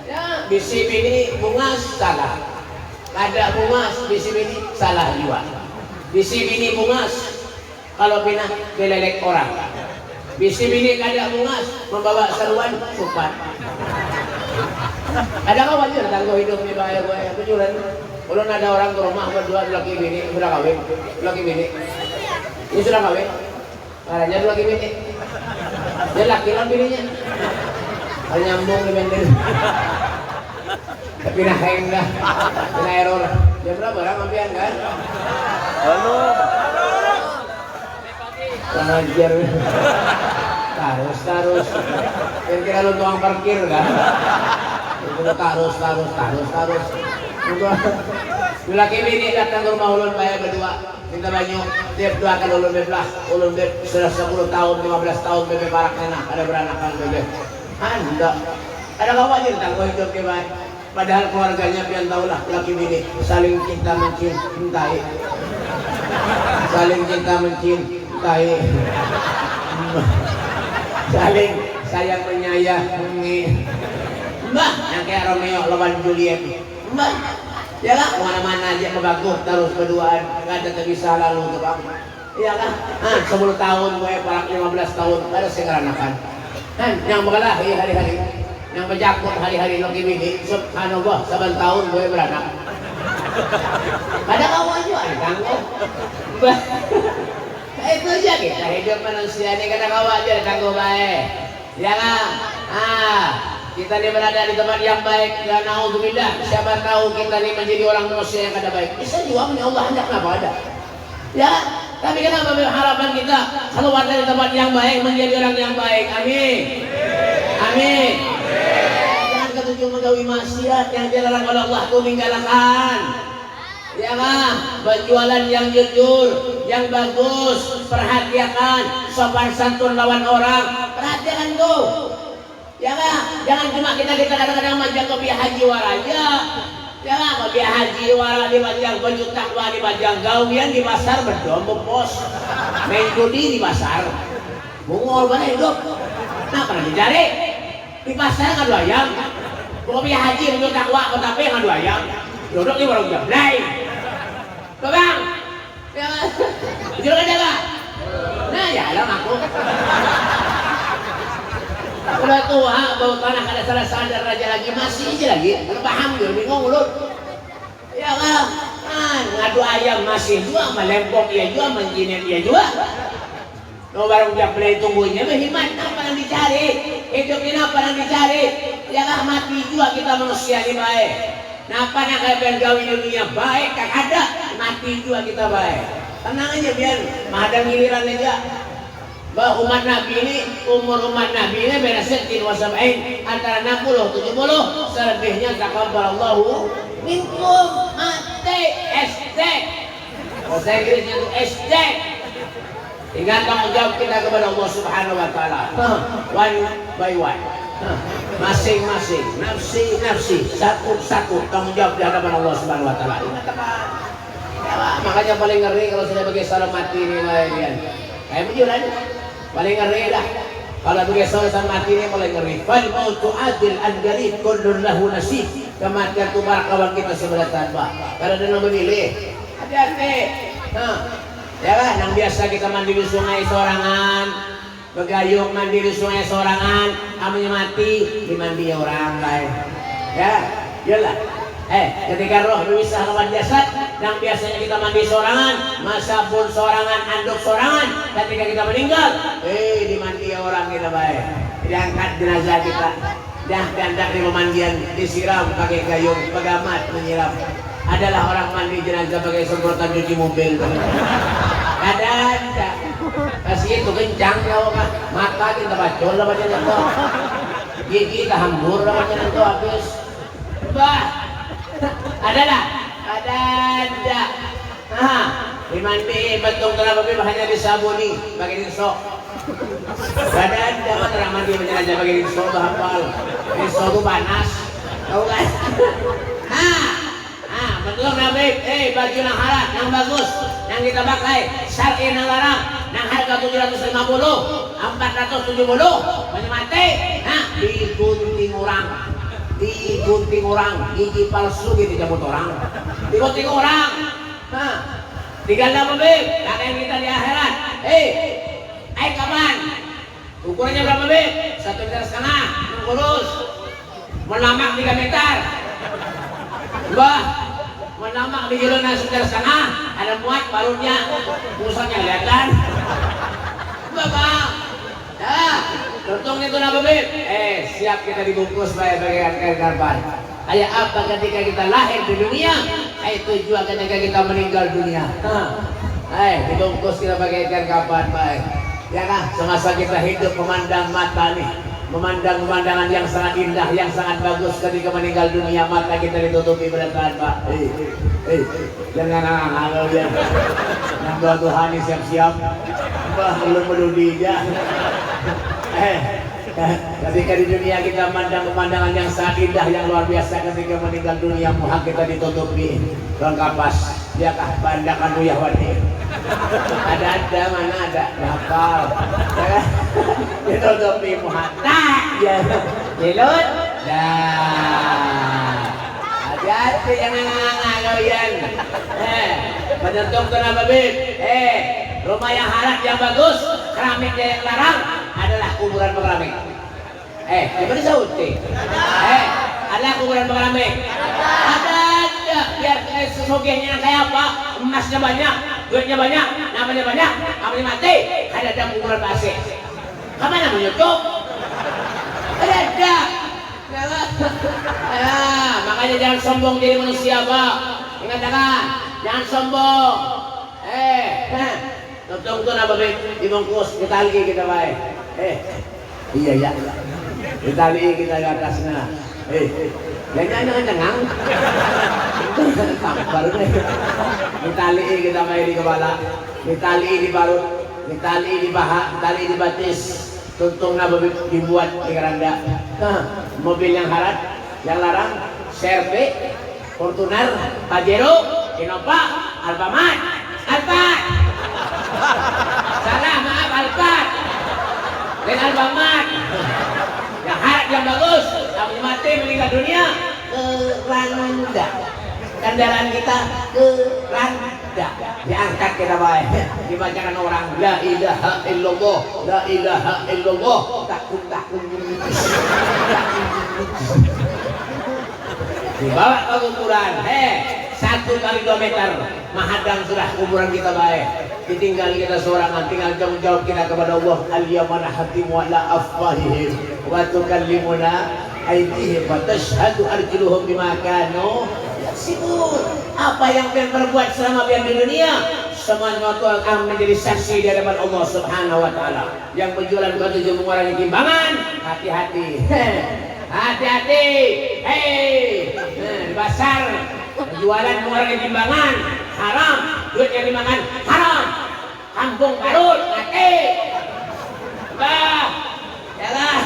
Ya, bisi bini bungas salah. Ada bungas bisi bini salah juga. Bisi bini bungas kalau pindah belelek orang. Bisi bini kada bungas membawa seruan supan. Ada kawan juga tangguh hidupnya bahaya pejuran. Kalau ada orang ke rumah berdua laki bini sudah kawin, laki bini ini sudah kawin, caranya laki bini. Dia laki lah bininya. Kalau nyambung di bendel. Tapi nah dah, kena error. Jam berapa orang mampian kan? Pengajar. Tarus. Kira-kira lu tukang parkir kan? Itu tarus. Laki bini datang ke rumah ulun bayar berdua. Minta banyu, dia doakan ulun beblas. Ulun sudah 10 tahun, 15 tahun bebe parak enak, ada beranakan bebe. Anda ada kawan yang tangguh hidup kebaik. Padahal keluarganya pian tahulah laki bini saling cinta mencintai, saling saling sayang menyayangi. Mbah, yang kayak Romeo lawan Juliet. Mbah, ya lah kemana-mana aja kebagus terus berduaan, nggak ada terpisah lalu ke bang. Iya lah, 10 tahun gue parak 15 tahun ada sekaranakan. Yang berkelahi hari-hari, yang berjakut hari-hari lagi bini, subhanallah 7 tahun gue beranak. Ada kawan juga tangguh. Itu aja kita hidup manusia ini kada kawan aja tangguh baik. Ya kan? Kita ini berada di tempat yang baik dan naudzubillah. Siapa tahu kita ini menjadi orang manusia yang kada baik. Bisa juga Allah hendak kenapa ada. Ya, tapi kenapa harapan kita keluar dari tempat yang baik menjadi orang yang baik? Amin. Amin. Jangan ketujuh menggawi maksiat yang dilarang oleh Allah itu tinggalkan. Ya kan? Berjualan yang jujur, yang bagus, perhatikan, sopan santun lawan orang, perhatikan tuh. Ya kan? Jangan cuma kita kadang-kadang majang kopi haji waraja. Ya, kopi haji wara di bajang baju takwa di bajang gawian di pasar berdombo pos. Main judi di pasar. Bungol mana hidup? Nah, pernah dicari? Di pasar ngadu ayam. Kopi haji baju takwa kota pe ngadu ayam. Duduk di warung jablay. Tuh bang. Ya, jujur aja Pak. Nah, ya lah aku. Udah tua, bau tanah kada salah sadar raja lagi masih aja lagi. Paham dia bingung lu. Ya kan? Ngadu ayam masih juga, melempok ya juga, menjinet ya juga. No barang jablay tunggunya berhimat apa yang dicari? Hidup ini apa yang dicari? Ya kan mati juga kita manusia ini baik. Napa nak kayak gawi dunia baik kak ada, mati juga kita baik. Tenang aja biar mahadang giliran aja. Bahwa umat Nabi ini, umur umat Nabi ini beda setin wasabain antara 60 70, selebihnya takabbalallahu minkum mati SD. Bahasa Inggrisnya itu SD. Tinggal tanggung jawab kita kepada Allah Subhanahu wa taala. One by one. Masing-masing, nafsi, satu-satu tanggung jawab di hadapan Allah Subhanahu wa taala. Ingat teman. Ya, makanya paling ngeri kalau sudah bagi salam mati ini kalian. Kayak begitu aja. Paling ngeri dah. Kalau bagi salam mati ini paling ngeri. Fal mautu adil an-garib kullun lahu nasib. Kematian itu kawan kita sebelah tanpa. Karena dia memilih. Hati-hati. Ya kan, yang biasa kita mandi di sungai sorangan, begayung mandi di sungai sorangan, amanya mati dimandi orang lain. Ya, iyalah. Ketika roh berpisah lawan jasad, yang biasanya kita mandi sorangan, masa pun sorangan, anduk sorangan, ketika kita meninggal, dimandi orang kita baik. Diangkat jenazah kita, dah dandak di pemandian, disiram pakai gayung, pegamat menyiram. Adalah orang mandi jenazah pakai semprotan cuci mobil. Ada. Kasih itu kencang kau kan. Mata kita bacol lah macam itu. Gigi kita hambur lah macam itu habis. Bah. Adalah. Ada. Dimandi bentuk terapa hanya disabuni pakai rinso. Ada mana mandi jenazah pakai rinso hafal. Rinso itu panas. Tahu kan? Betul Nabi, baju yang halal, yang bagus, yang kita pakai, syar'i yang larang, yang harga 750, 470, banyak mati, digunting orang, gigi palsu gitu jemput orang, digunting orang, tinggal Nabi, karena yang kita di akhirat, kapan? Ukurannya berapa Bib? 1,5 meter, kurus, melamak 3 meter, menamak di jalan sekitar sana ada muat barunya pusatnya kelihatan bapak contohnya itu apa Bib? Siap kita dibungkus baik-baik kain karban. Kayak apa ketika kita lahir di dunia, itu juga ketika kita meninggal dunia. Dibungkus kita pakai kain karban baik. Ya kan, semasa kita hidup memandang mata nih, memandang pemandangan yang sangat indah, yang sangat bagus. Ketika meninggal dunia mata kita ditutupi beratan Pak. Jangan kalau dia nambah Tuhan siap-siap. Belum meludi dia. Ketika di dunia kita memandang pemandangan yang sangat indah, yang luar biasa. Ketika meninggal dunia muka kita ditutupi daun kapas. Diakah pandangan Yahwadi. Ada mana ada hafal. Ditutupi muka. Ya, jelut. Dah. Hati-hati jangan ngangaloyan. Penentung kenapa Bib? Rumah yang halal yang bagus, keramiknya yang larang adalah kuburan keramik. Gimana sauti? Ada kuburan keramik. Ada. Biar sesogehnya kayak apa? Emasnya banyak, duitnya banyak, namanya banyak, namanya mati. Ada kuburan pasir. Kemana menyucuk? Ada. Makanya jangan sombong jadi manusia Pak. Ingatkan, jangan sombong. Tonton apa Bib? Dibungkus, ditali kita baik. Iya ya. Ditali kita ke atasnya. Jangan cengang. Baru nih. Ditali kita baik di kepala. Ditali di parut. Ditali di paha. Ditali di batis. Tuntung Nabi dibuat di keranda. Mobil yang haram, yang larang, Serve, Fortuner, Pajero, Innova, Alfamart, Alphard. Salah maaf Alphard. Dan Alfamart. Yang haram yang bagus, kami mati meninggal dunia keranda. Kendaraan kita keranda. Diangkat kita baik, dibacakan orang la ilaha illallah, la ilaha illallah, takut dibawa ke kuburan. 1 kali 2 meter mahadang sudah kuburan kita baik. Ditinggal kita seorangan, tinggal tanggung jawab kita kepada Allah. Al-yawma nahtimu ala afwahihim wa tukallimuna aydihim wa tashhadu arjuluhum bima kanu yaksibun. Apa yang kalian perbuat selama kalian di dunia, semuanya itu akan menjadi saksi di hadapan Allah Subhanahu wa taala. Yang berjualan batu mengurangi timbangan, hati-hati. Hati-hati. Hei, di pasar jualan mengurangi timbangan haram, duit yang dimakan haram, kampung karut mati. Bah, yalah.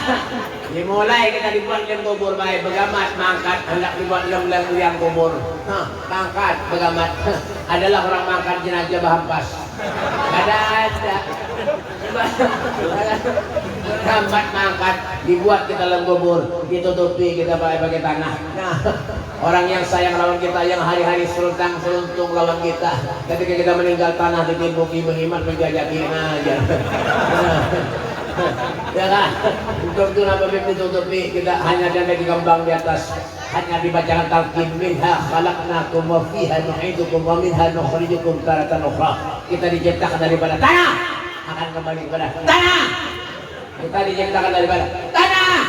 Dimulai kita dibuat lem kubur baik begamat mangkat hendak dibuat lem liang kubur. Mangkat begamat adalah orang mangkat jenazah bahampas. Ada. Begamat mangkat dibuat kita lem kubur, ditutupi kita pakai tanah. Nah, orang yang sayang lawan kita, yang hari-hari seruntung lawan kita, ketika kita meninggal tanah ditimbuki mengimat menjajaki aja. Ya kan? Untuk itu nama ditutupi, kita hanya ada di kembang di atas, hanya dibacakan talqin minha khalaqnakum wa fiha nu'idukum wa minha nukhrijukum taratan ukhra. Kita diciptakan daripada tanah, akan kembali kepada tanah. Kita diciptakan daripada tanah,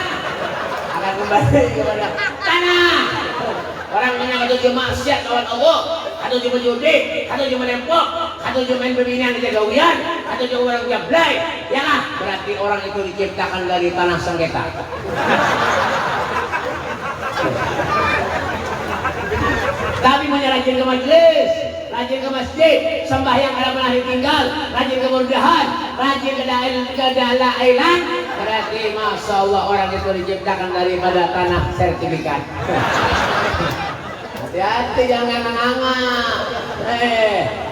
akan kembali kepada tanah. Orang yang katuju maksiat lawan Allah, katuju menjudi, katuju menempok, katuju main pembinaan di gawian, katuju orang jablay, ya lah, berarti orang itu diciptakan dari tanah sengketa. Tapi rajin ke majelis, rajin ke masjid, sembahyang ada pernah ditinggal, rajin ke murdahan, rajin ke dalailan, berarti masya Allah orang itu diciptakan daripada tanah sertifikat. Hati-hati jangan nganga-nganga.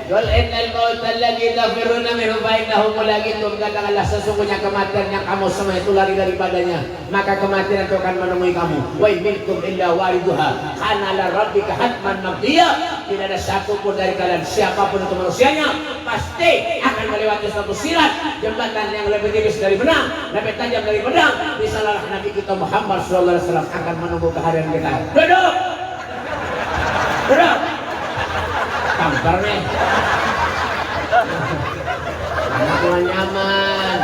Qul innal mauta alladzi tafirruna minhu fa innahu mulaqikum. Katakanlah sesungguhnya kematian yang kamu semua itu lari daripadanya, maka kematian itu akan menemui kamu. Wa minkum illa wariduha kana la rabbika hatman maqdiya. Tidak ada satu pun dari kalian, siapapun itu manusianya, pasti akan melewati suatu sirat, jembatan yang lebih tipis dari benang, lebih tajam dari pedang. Misalnya Nabi kita Muhammad SAW akan menunggu kehadiran kita. Duduk. Duduk. Tampar nih. Anak nyaman.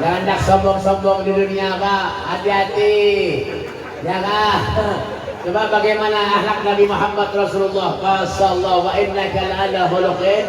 Jangan dak sombong-sombong di dunia, Pak. Hati-hati. Ya kah? Coba bagaimana akhlak Nabi Muhammad Rasulullah sallallahu wa innaka la'ala khuluqin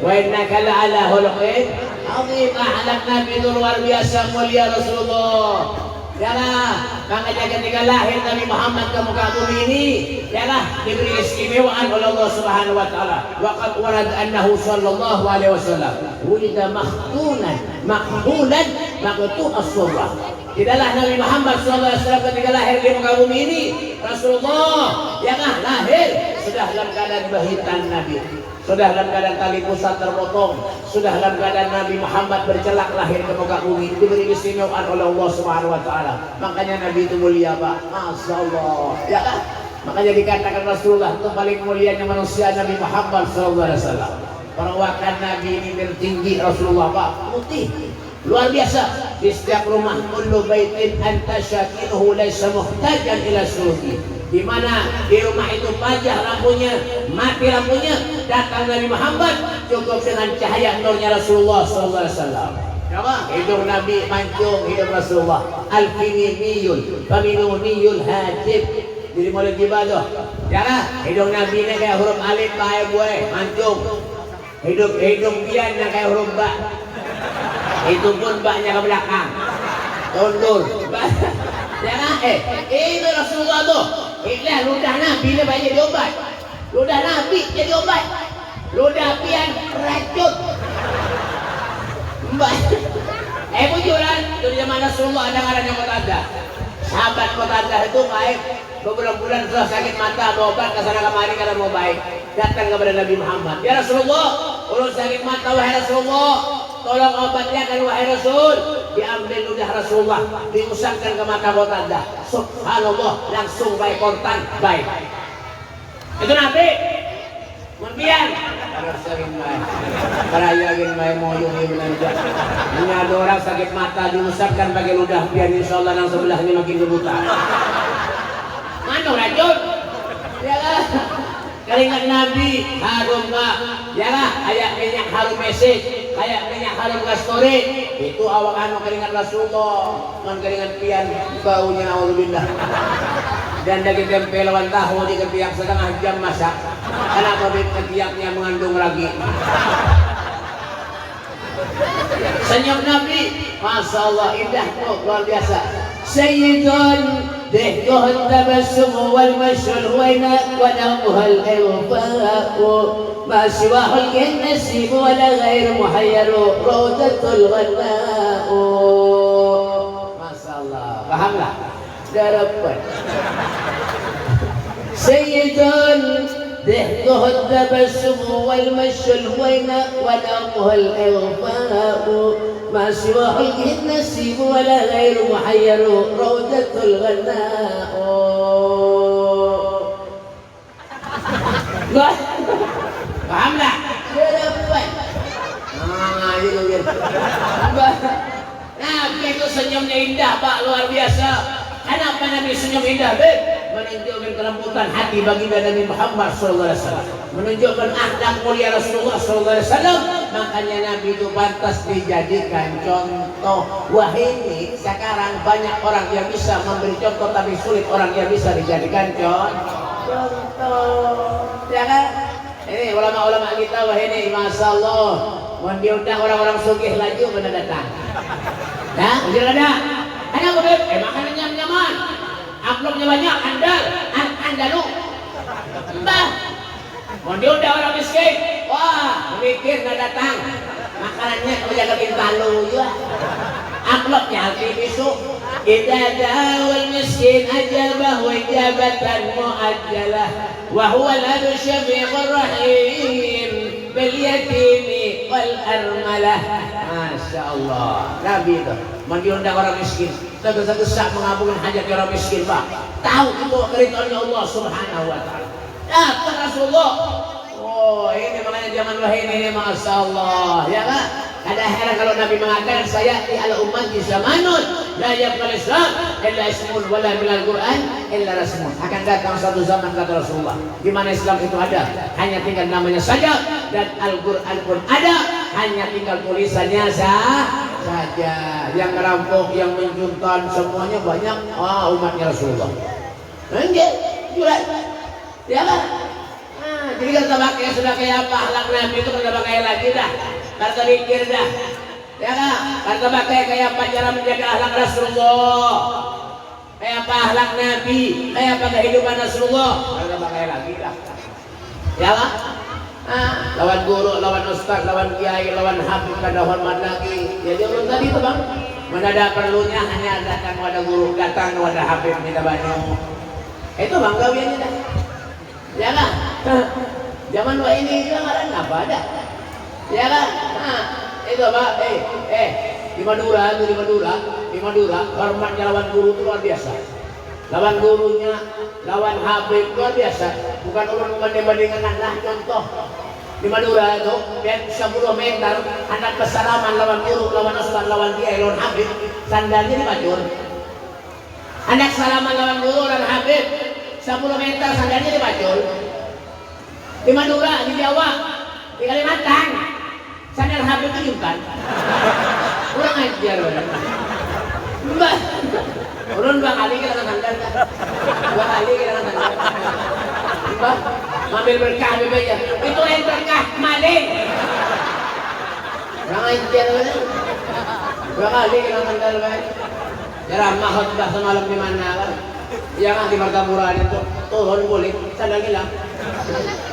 wa innaka la'ala khuluqin azim. Akhlak Nabi itu luar biasa mulia Rasulullah. Ya lah, makanya ketika lahir Nabi Muhammad ke muka bumi ini, ya lah, diberi istimewaan oleh Allah Subhanahu wa taala. Wa qad warada annahu sallallahu alaihi wasallam wulida makhtunan, maqbulan, maqtu as-surah. Tidaklah Nabi Muhammad sallallahu alaihi wasallam ketika lahir di muka bumi ini, Rasulullah ya lah lahir sudah dalam keadaan bahitan Nabi. Sudah dalam keadaan tali pusat terpotong, sudah dalam keadaan Nabi Muhammad bercelak lahir ke muka bumi, diberi istimewaan oleh Allah Subhanahu wa taala. Makanya Nabi itu mulia, Pak. Masya Allah. Ya kan? Makanya dikatakan Rasulullah itu paling mulianya manusia Nabi Muhammad sallallahu alaihi wasallam. Perawakan Nabi ini tertinggi Rasulullah, Pak. Putih. Luar biasa. Di setiap rumah kullu baitin anta syakinuhu laisa muhtajan ila suruhi. Di mana di rumah itu pajah lampunya, mati lampunya, datang Nabi Muhammad cukup dengan cahaya nurnya Rasulullah sallallahu alaihi wasallam. Coba hidung Nabi mancung, hidung Rasulullah al-finimiyul faminuniyul hajib. Jadi mulai ibadah. Ya lah, hidung Nabi ini kayak huruf alif bae gue, mancung. Hidung piannya kayak huruf ba. Itu pun baknya ke belakang. Tundul. Ya kan? Itu Rasulullah tuh. Inilah ludah Nabi ini banyak jadi obat. Ludah Nabi jadi obat. Ludah pian racun. Mbak. Bujuran dari zaman Rasulullah ada ngarannya Qatadah. Sahabat Qatadah itu baik. Beberapa-bulan setelah sakit mata berobat ke sana kemari karena mau baik. Datang kepada Nabi Muhammad. Ya Rasulullah, ulun sakit mata wahai Rasulullah. Tolong obatnya kan wahai Rasul. Diambil ludah Rasulullah, diusapkan ke mata Qatadah. Subhanallah, langsung baik kontan, baik. Itu Nabi. Kemudian Karayagin may moyong belanja. Ini ada orang sakit mata diusapkan pakai ludah biar insya Allah yang sebelahnya makin kebuta. Mana racun? Ya lah. Keringat Nabi harum Pak. Ya lah, kayak minyak harum mesej, kayak minyak harum kasturi. Itu awak anu keringat Rasulullah. Kan keringat pian baunya naudzubillah. Dan daging tempe lawan tahu di kepiak setengah jam masak. Kenapa kepiaknya mengandung ragi? Senyum Nabi, Masya Allah, indah tuh, luar biasa. Sayyidun ضحكه التبسم والمشي الويناء ونومها الإغفاء ما سواه النسيم ولا غير محير روضة الغناء. Masya Allah, pahamlah? Dapat. Sayyidun ضحكه التبسم والمشي الويناء ونومها الإغفاء ما سواه النسيم ولا غير محير روضة الغناء. Paham tak? Dapat. Nabi itu senyumnya indah Pak, luar biasa. Kenapa Nabi senyum indah? Menunjukkan kelembutan hati baginda Nabi Muhammad SAW, menunjukkan akhlak mulia Rasulullah SAW. Makanya Nabi itu pantas dijadikan contoh. Wah, ini sekarang banyak orang yang bisa memberi contoh, tapi sulit orang yang bisa dijadikan contoh. Ya kan? Ini ulama-ulama kita, wah ini Masya Allah, mau diundang orang-orang sugih lagi benar datang. Nah, ujar ada. Hanya boleh, makanannya nyaman, uploadnya banyak, andalu. Mbah, mau diundang orang miskin, wah, mikir nggak datang. Makanannya menjaga pintalu ya. Uploadnya hati besok. Idza da'awal miskin ajabah wa ijabatan mu'ajjalah wa huwa al-hadu syafiqur rahim bil yatimi wal armalah. Masya Allah, Nabi itu mendiundang orang miskin, tergesa-gesa mengabulkan hajat orang miskin Pak. Tahu itu keridhaan Allah Subhanahu wa taala. Datang Rasulullah. Oh, ini makanya zaman wahai ini Masya Allah, ya kan? Ada heran kalau Nabi mengatakan saya di ala umat di zamanun la yabqal Islam illa ismun wala bilal Quran illa rasmun. Akan datang satu zaman kata Rasulullah di mana Islam itu ada, hanya tinggal namanya saja, dan Al-Quran pun ada, hanya tinggal tulisannya saja. Yang merampok, yang menjuntan, semuanya banyak umatnya Rasulullah. Enggak, jual. Ya kan? Jadi kalau pakai sudah kayak apa akhlak Nabi itu kita pakai lagi dah. Kata pikir dah. Ya kan? Kata pakai kayak apa cara menjaga akhlak Rasulullah. Kayak apa akhlak Nabi, kayak apa kehidupan Rasulullah. Kita pakai lagi dah. Ya kan? Lawan guru, lawan ustaz, lawan kiai, lawan habib kada hormat lagi. Jadi orang tadi itu Bang, mana ada perlunya hanya datang wadah guru, datang wadah habib minta banyak. Itu Bang gawiannya dah. Ya kan? Zaman wah ini kan apa ada? Ya kan? Itu Pak, di Madura itu di Madura hormatnya lawan guru itu luar biasa. Lawan gurunya, lawan habib luar biasa. Bukan orang membanding-bandingkan anak contoh. Di Madura itu, biar 10 meter, anak bersalaman lawan guru, lawan ustaz, lawan kiai, lawan habib, sandalnya dibacul. Anak salaman lawan guru, lawan habib, 10 meter sandalnya dibacul. Di Madura, di Jawa, di Kalimantan, sandal habib itu kan. Kurang ajar benar. Mbak, urun 2 kali kita sandal. 2 kali kita sandal. Mbak, ambil berkah aja. Itu yang berkah maling. Kurang ajar benar. 2 kali kita sandal benar. Ceramah khutbah semalam di mana kan? Yang di Martapura itu turun boleh sandal hilang.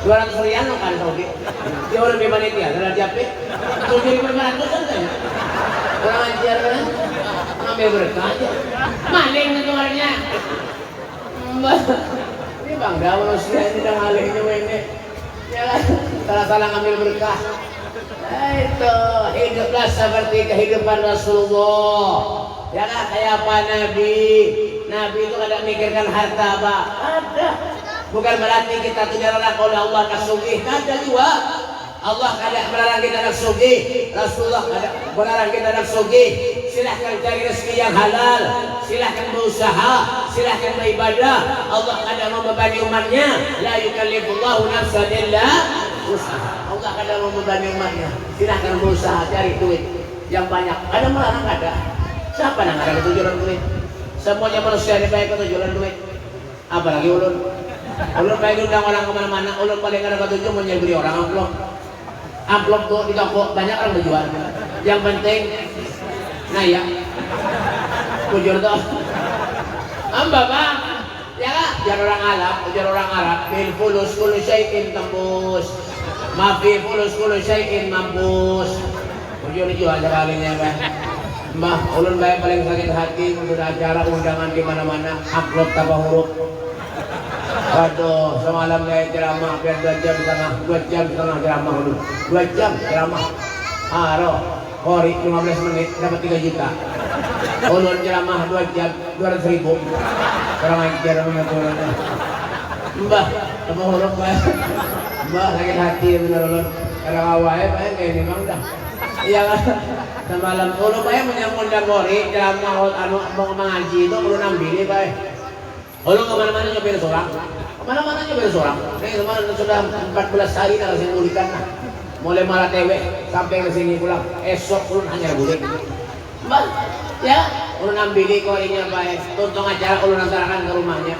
200 rial kan Saudi. Dia orang di panitia, sudah diapit. Terus jadi 500 kan? Kurang ajar kan? Ambil berkah aja. Maling itu orangnya. Ini bangga manusia ini dan malingnya ini. Ya kan? Salah-salah ngambil berkah. Itu hiduplah seperti kehidupan Rasulullah. Ya kan? Kayak apa Nabi? Nabi itu kada mikirkan harta Pak. Ada. Bukan berarti kita tidak layak oleh Allah kasugih, kada juga. Allah kada melarang kita nafsugi, Rasulullah kada melarang kita nafsugi. Silahkan cari rezeki yang halal, silahkan berusaha, silahkan beribadah. Allah kada membebani umatnya. La yukallifullahu nafsan illa usaha. Allah kada membebani umatnya. Silahkan berusaha cari duit yang banyak. Ada melarang kada. Siapa yang ada ketujuan duit? Semuanya manusia ini baik ketujuan duit. Apalagi ulun. Ulun baik undang orang kemana-mana. Ulun paling ada ketujuan mau beli orang amplop. Amplop tuh di toko banyak orang berjual. Yang penting naya ujur tuh amba bang ya kan ujar orang Arab bil fulus kullu syai'in tembus ma fi fulus kullu syai'in mampus ujur jual sekalinya bang mbah ulun bae paling sakit hati untuk acara undangan di mana-mana upload tambah huruf. Waduh, semalam saya ceramah hampir 2 jam setengah ceramah dulu. 2 jam ceramah. Kori 15 menit dapat 3 juta. Ulun ceramah 2 jam 200.000. Orang ajar sama turunnya. Mbah, apa huruf Mbah? Mbah sakit hati bener ulun. Karena awalnya Pak kayak ini bang dah. Iya kan? Semalam ulun Pak menyambut kori ceramah mau mengaji itu ulun ambil Pak. Ulun kemana-mana nyobain seorang. Kemana-mana nyobain seorang. Ini kemarin sudah 14 hari dah saya mulikan. Mulai malah tewe sampai ke sini pulang. Esok ulun hanya boleh. Mbak, ya, ulun ambil korinya baik. Tuntung acara ulun antarakan ke rumahnya.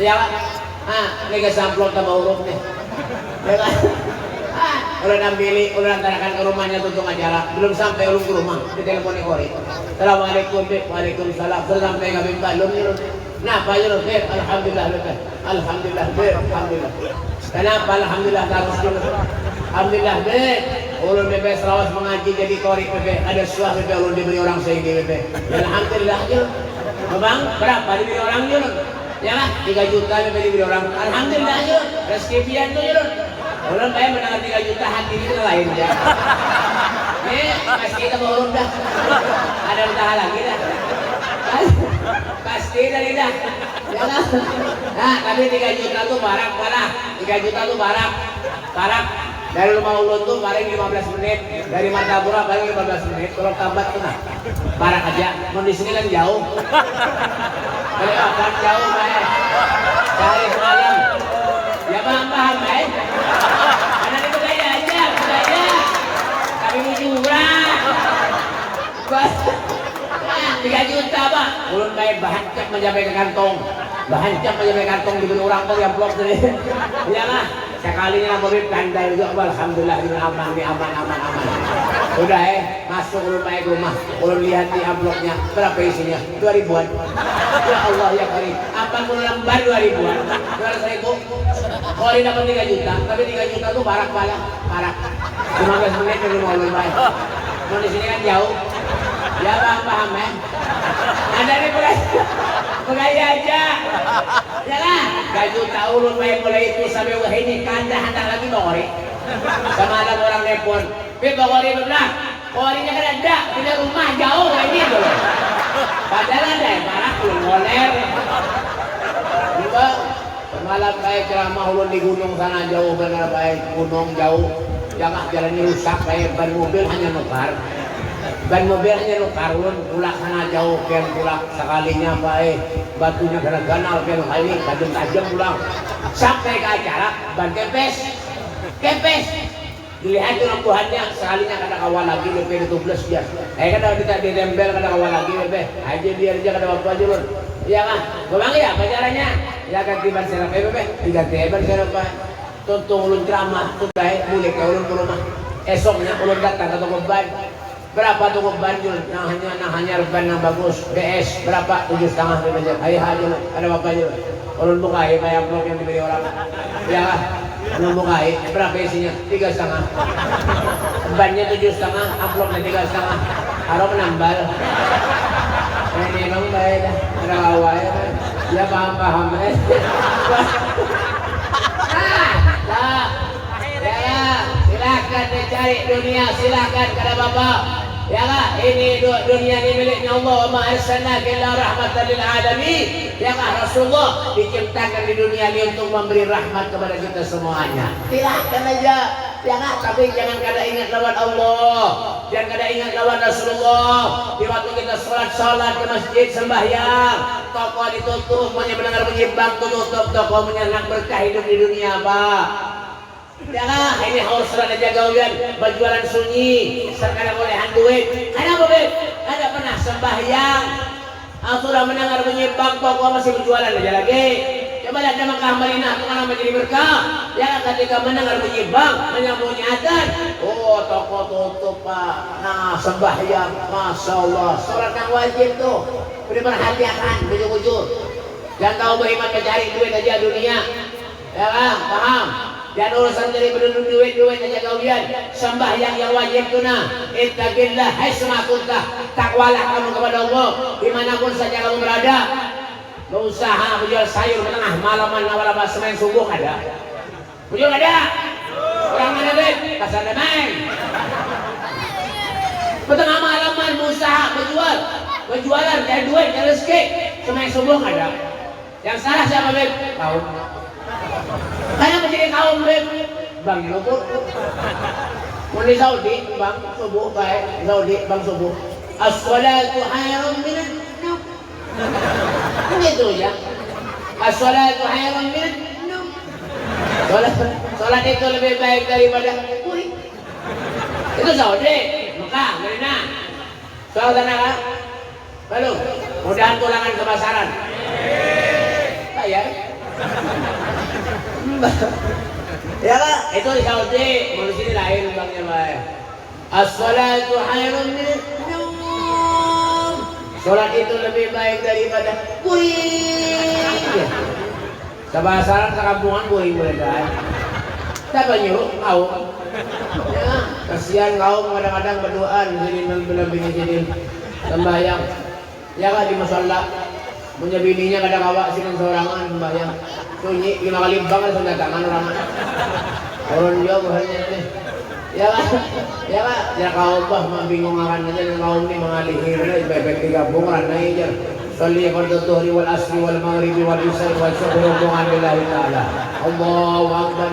Ya kan? Ini ke samplok tambah huruf nih. Ya kan? Ulun ambil, ulun antarakan ke rumahnya tuntung acara. Belum sampai ulun ke rumah, ditelepon kori. Assalamualaikum, waalaikumsalam. Sudah sampai ke bimba, ulun ulun. Nah, Pak Yunus, alhamdulillah, alhamdulillah, alhamdulillah. Kenapa alhamdulillah terus alhamdulillah be, ulun bebe selawas mengaji jadi kori bebe, ada suah bebe ulun diberi orang sehingga bebe. Alhamdulillah yun. Bang, berapa diberi orang yun? Ya lah, 3 juta bebe diberi orang. Alhamdulillah yun. Rezeki pian tuh yun. Ulun bayar mendengar 3 juta hati ini lain ya. Pasti kita mau ulun dah. Ada usaha lagi dah. Pasti dah. Ya lah. Nah, tapi 3 juta tuh barak. 3 juta tuh barak. Dari rumah ulun tuh paling 15 menit, dari Martapura paling 15 menit. Kalau tabat tuh nah, barak aja. Mau di sini kan jauh. Dari akan jauh baik. Cari semalam. Ya paham baik. Karena itu gaya aja. Tapi mau curang. 3 juta Pak. Ulun baik bahan cek mencapai ke kantong. Diberi orang tuh yang blok tadi. Iya lah. Sekalinya mobil pandai juga, alhamdulillah ini aman. Udah masuk ulun baik rumah. Ulun lihat di amplopnya berapa isinya? 2.000-an. Ya Allah ya Karim. Apa pun lembar 2.000-an? 200.000. Kori dapat 3 juta, tapi 3 juta tuh barak. 15 menit dari rumah ulun baik. Mau di sini kan jauh. Ya paham Ada nih mulai aja. Ya lah, 3 juta ulun mulai itu sampai wah ini kanda hantar lagi kori. Sama ada orang telepon. Bawa kori belah. Korinya kan ada, punya rumah jauh kayak gitu. Padahal ada barak ulun ngoler. Juga semalam kayak ceramah ulun di gunung sana jauh benar baik gunung jauh. Jangan jalannya rusak kayak ban mobil hanya nukar. Ban mobilnya nukar ulun pulak sana jauh kan pulak sekalinya baik batunya ganal kan kali tajam pulang sampai ke acara ban kempes dilihat orang Tuhannya sekalinya kada kawal lagi lebih 12 dia kada kita ditempel kada kawal lagi lebih aja biar aja kada apa aja lur iya kan bang ya apa caranya ya ganti ban serep diganti ban serep tuntung ulun ceramah sudah mulai ke ulun ke rumah esoknya ulun datang ke toko ban. Berapa tuh ban Jul? Nah hanya ban yang bagus. BS berapa? 7,5 aja. Ayo ada apa Jul? Ulun bukai kayak blok yang diberi orang. Ya kan? Ulun bukai berapa isinya? 3,5. Bannya 7,5, amplopnya 3,5. Harap menambal. Ini memang baik dah. Ada awal ya paham. Silakan dicari dunia, silakan kada bapak. Ya lah, ini dunia ini miliknya Allah. Wa ma arsalnaka illa rahmatan lil alamin. Ya lah, Rasulullah diciptakan di dunia ini untuk memberi rahmat kepada kita semuanya. Silakan aja. Ya kan? Tapi jangan kada ingat lawan Allah, jangan kada ingat lawan Rasulullah. Di waktu kita sholat ke masjid sembahyang, toko ditutup, mendengar bunyi bang tutup, toko menyenang berkah hidup di dunia, Pak. Ya kan? Ini harus serada jaga ulian, berjualan sunyi, serkada bolehan duit. Ada apa, Beb? Ada pernah sembahyang, sudah mendengar bunyi bang, toko masih berjualan aja lagi. Coba lihat di Mekah Madinah, itu kan menjadi berkah. Ya ketika mendengar bunyi bang, menyambung adzan, oh toko tutup, Pak. Nah sembahyang, masya Allah, sholat yang wajib tuh, diperhatikan, bujur-bujur. Jangan tahu berhemat mencari duit aja dunia, ya kan? Paham? Dan urusan dari berduduk duit aja kalian. Sembahyang yang wajib tunah. Ittaqillah haitsuma kunta. Takwalah kamu kepada Allah dimanapun saja kamu berada. Berusaha menjual sayur di tengah malaman awal semen subuh ada. Bujur ada. Orang mana bet? Pasar Damai. Petengah malaman berusaha berjualan dari duit dari rezeki semen subuh ada. Yang salah siapa bet? Kau. Kayak menjadi kaum bet. Bang luput. Mau di Saudi bang subuh baik Saudi bang subuh. As-salatu khairun minan naum. Begitu ya. As-salatu khairun minan naum. Salat itu lebih baik daripada kuih. Itu Saudi, Mekah, Madinah. Salat tanah kan? Lalu, mudahan tulangan ke pasaran. Bayar. Ya kan? Itu di Saudi, mau di sini lain bangnya baik. As-salatu khairun minan naum. Salat itu lebih baik daripada kuih. Kebasaran sekampungan kuih boleh dah. Siapa nyuruh? Kau. Ya, kasihan kaum kadang-kadang berdoa jadi bini jadi sembahyang. Ya kan di musala punya bininya kadang awak sini seorangan sembahyang. Sunyi 5 kali banget sudah tangan orang. Orang dia bahannya nih. Ya kan? Ya kaum bah bingung akan aja kaum ini mengalihkan bebek digabung ranai aja. Salli fardhu dhuhri wal asri wal maghribi wal isya wal subhi hubungan billahi ta'ala. Allahu akbar.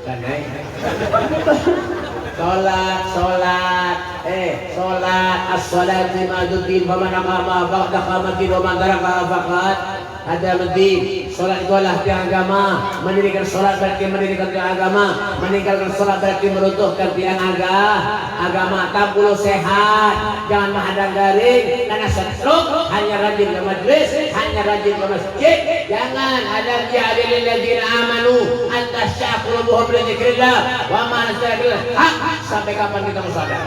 Kanai. Salat as-salat limaduddin faman amama ba'da qamatin wa man taraka faqad ada medin. Salat itu adalah tiang agama. Mendirikan salat berarti mendirikan tiang agama. Meninggalkan salat berarti meruntuhkan tiang agama. Tak perlu sehat, jangan menghadang garing karena stroke. Hanya rajin ke majlis, hanya rajin ke masjid. Jangan ada jahilil ladzina amanu antasyaqulubuhum li dzikrillah wa ma nastaghfirullah. Sampai kapan kita mau sadar?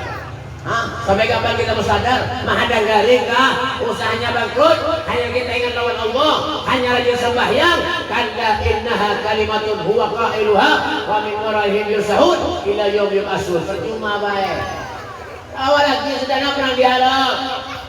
Sampai kapan kita mau sadar? Menghadang garing kah? Usahanya bangkrut. Hanya kita ingat lawan Allah, hanya rajin sembahyang. Kalla innaha kalimatun huwa qailuha wa min waraihim yursahun ila yaum yub'atsun. Percuma baik. Awalnya sudah pernah diharap.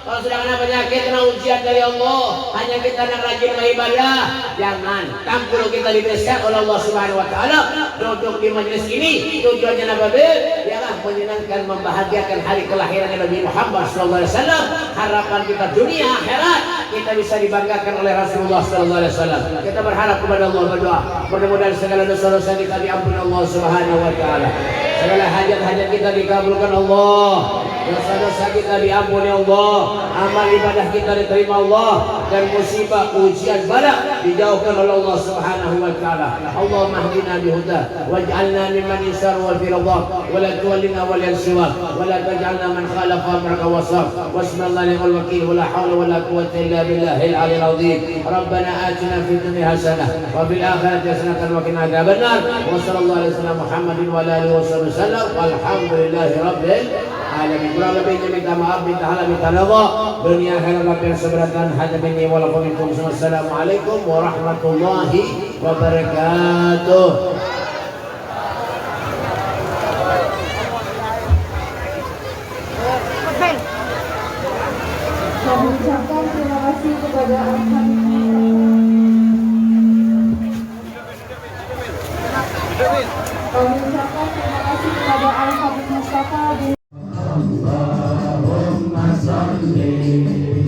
Kalau sudah kena penyakit, kena ujian dari Allah, hanya kita nak rajin beribadah. Jangan. Tampil kita diberikan oleh Allah Subhanahu Wa Taala. Duduk di majlis ini tujuannya Nabi, ialah menyenangkan, membahagiakan hari kelahiran Nabi Muhammad Sallallahu Alaihi Wasallam. Harapan kita dunia akhirat kita bisa dibanggakan oleh Rasulullah Sallallahu Alaihi Wasallam. Kita berharap kepada Allah, berdoa mudah-mudahan segala dosa-dosa kita diampuni Allah Subhanahu Wa Taala. Segala hajat-hajat kita dikabulkan Allah. Dosa-dosa kita diampuni Allah. Amal ibadah kita diterima Allah. Dan musibah ujian bala dijauhkan oleh Allah Subhanahu Wa Taala. Allahumma hdina bihuda waj'alna mimman yasaru wal firdah wa la tuwallina wal yansiwa wa la taj'alna man khalafa amraka wasaf wasmallahi wal wakil wa la hawla wa la quwwata illa billahil aliyyil azim. Rabbana atina fid dunya hasanah wa fil akhirati hasanah wa qina adzabannar. Wa sallallahu alaihi wasallam Muhammadin wa alihi wasallam. Walhamdulillahi rabbil alamin. Kurang lebihnya minta maaf, minta halal, minta ridha. Dunia akhirat apa yang seberatan hanya ini walaupun minkum. Assalamualaikum warahmatullahi wabarakatuh. Kami ucapkan terima kasih kepada Al-Habib Mustafa. Allahumma salli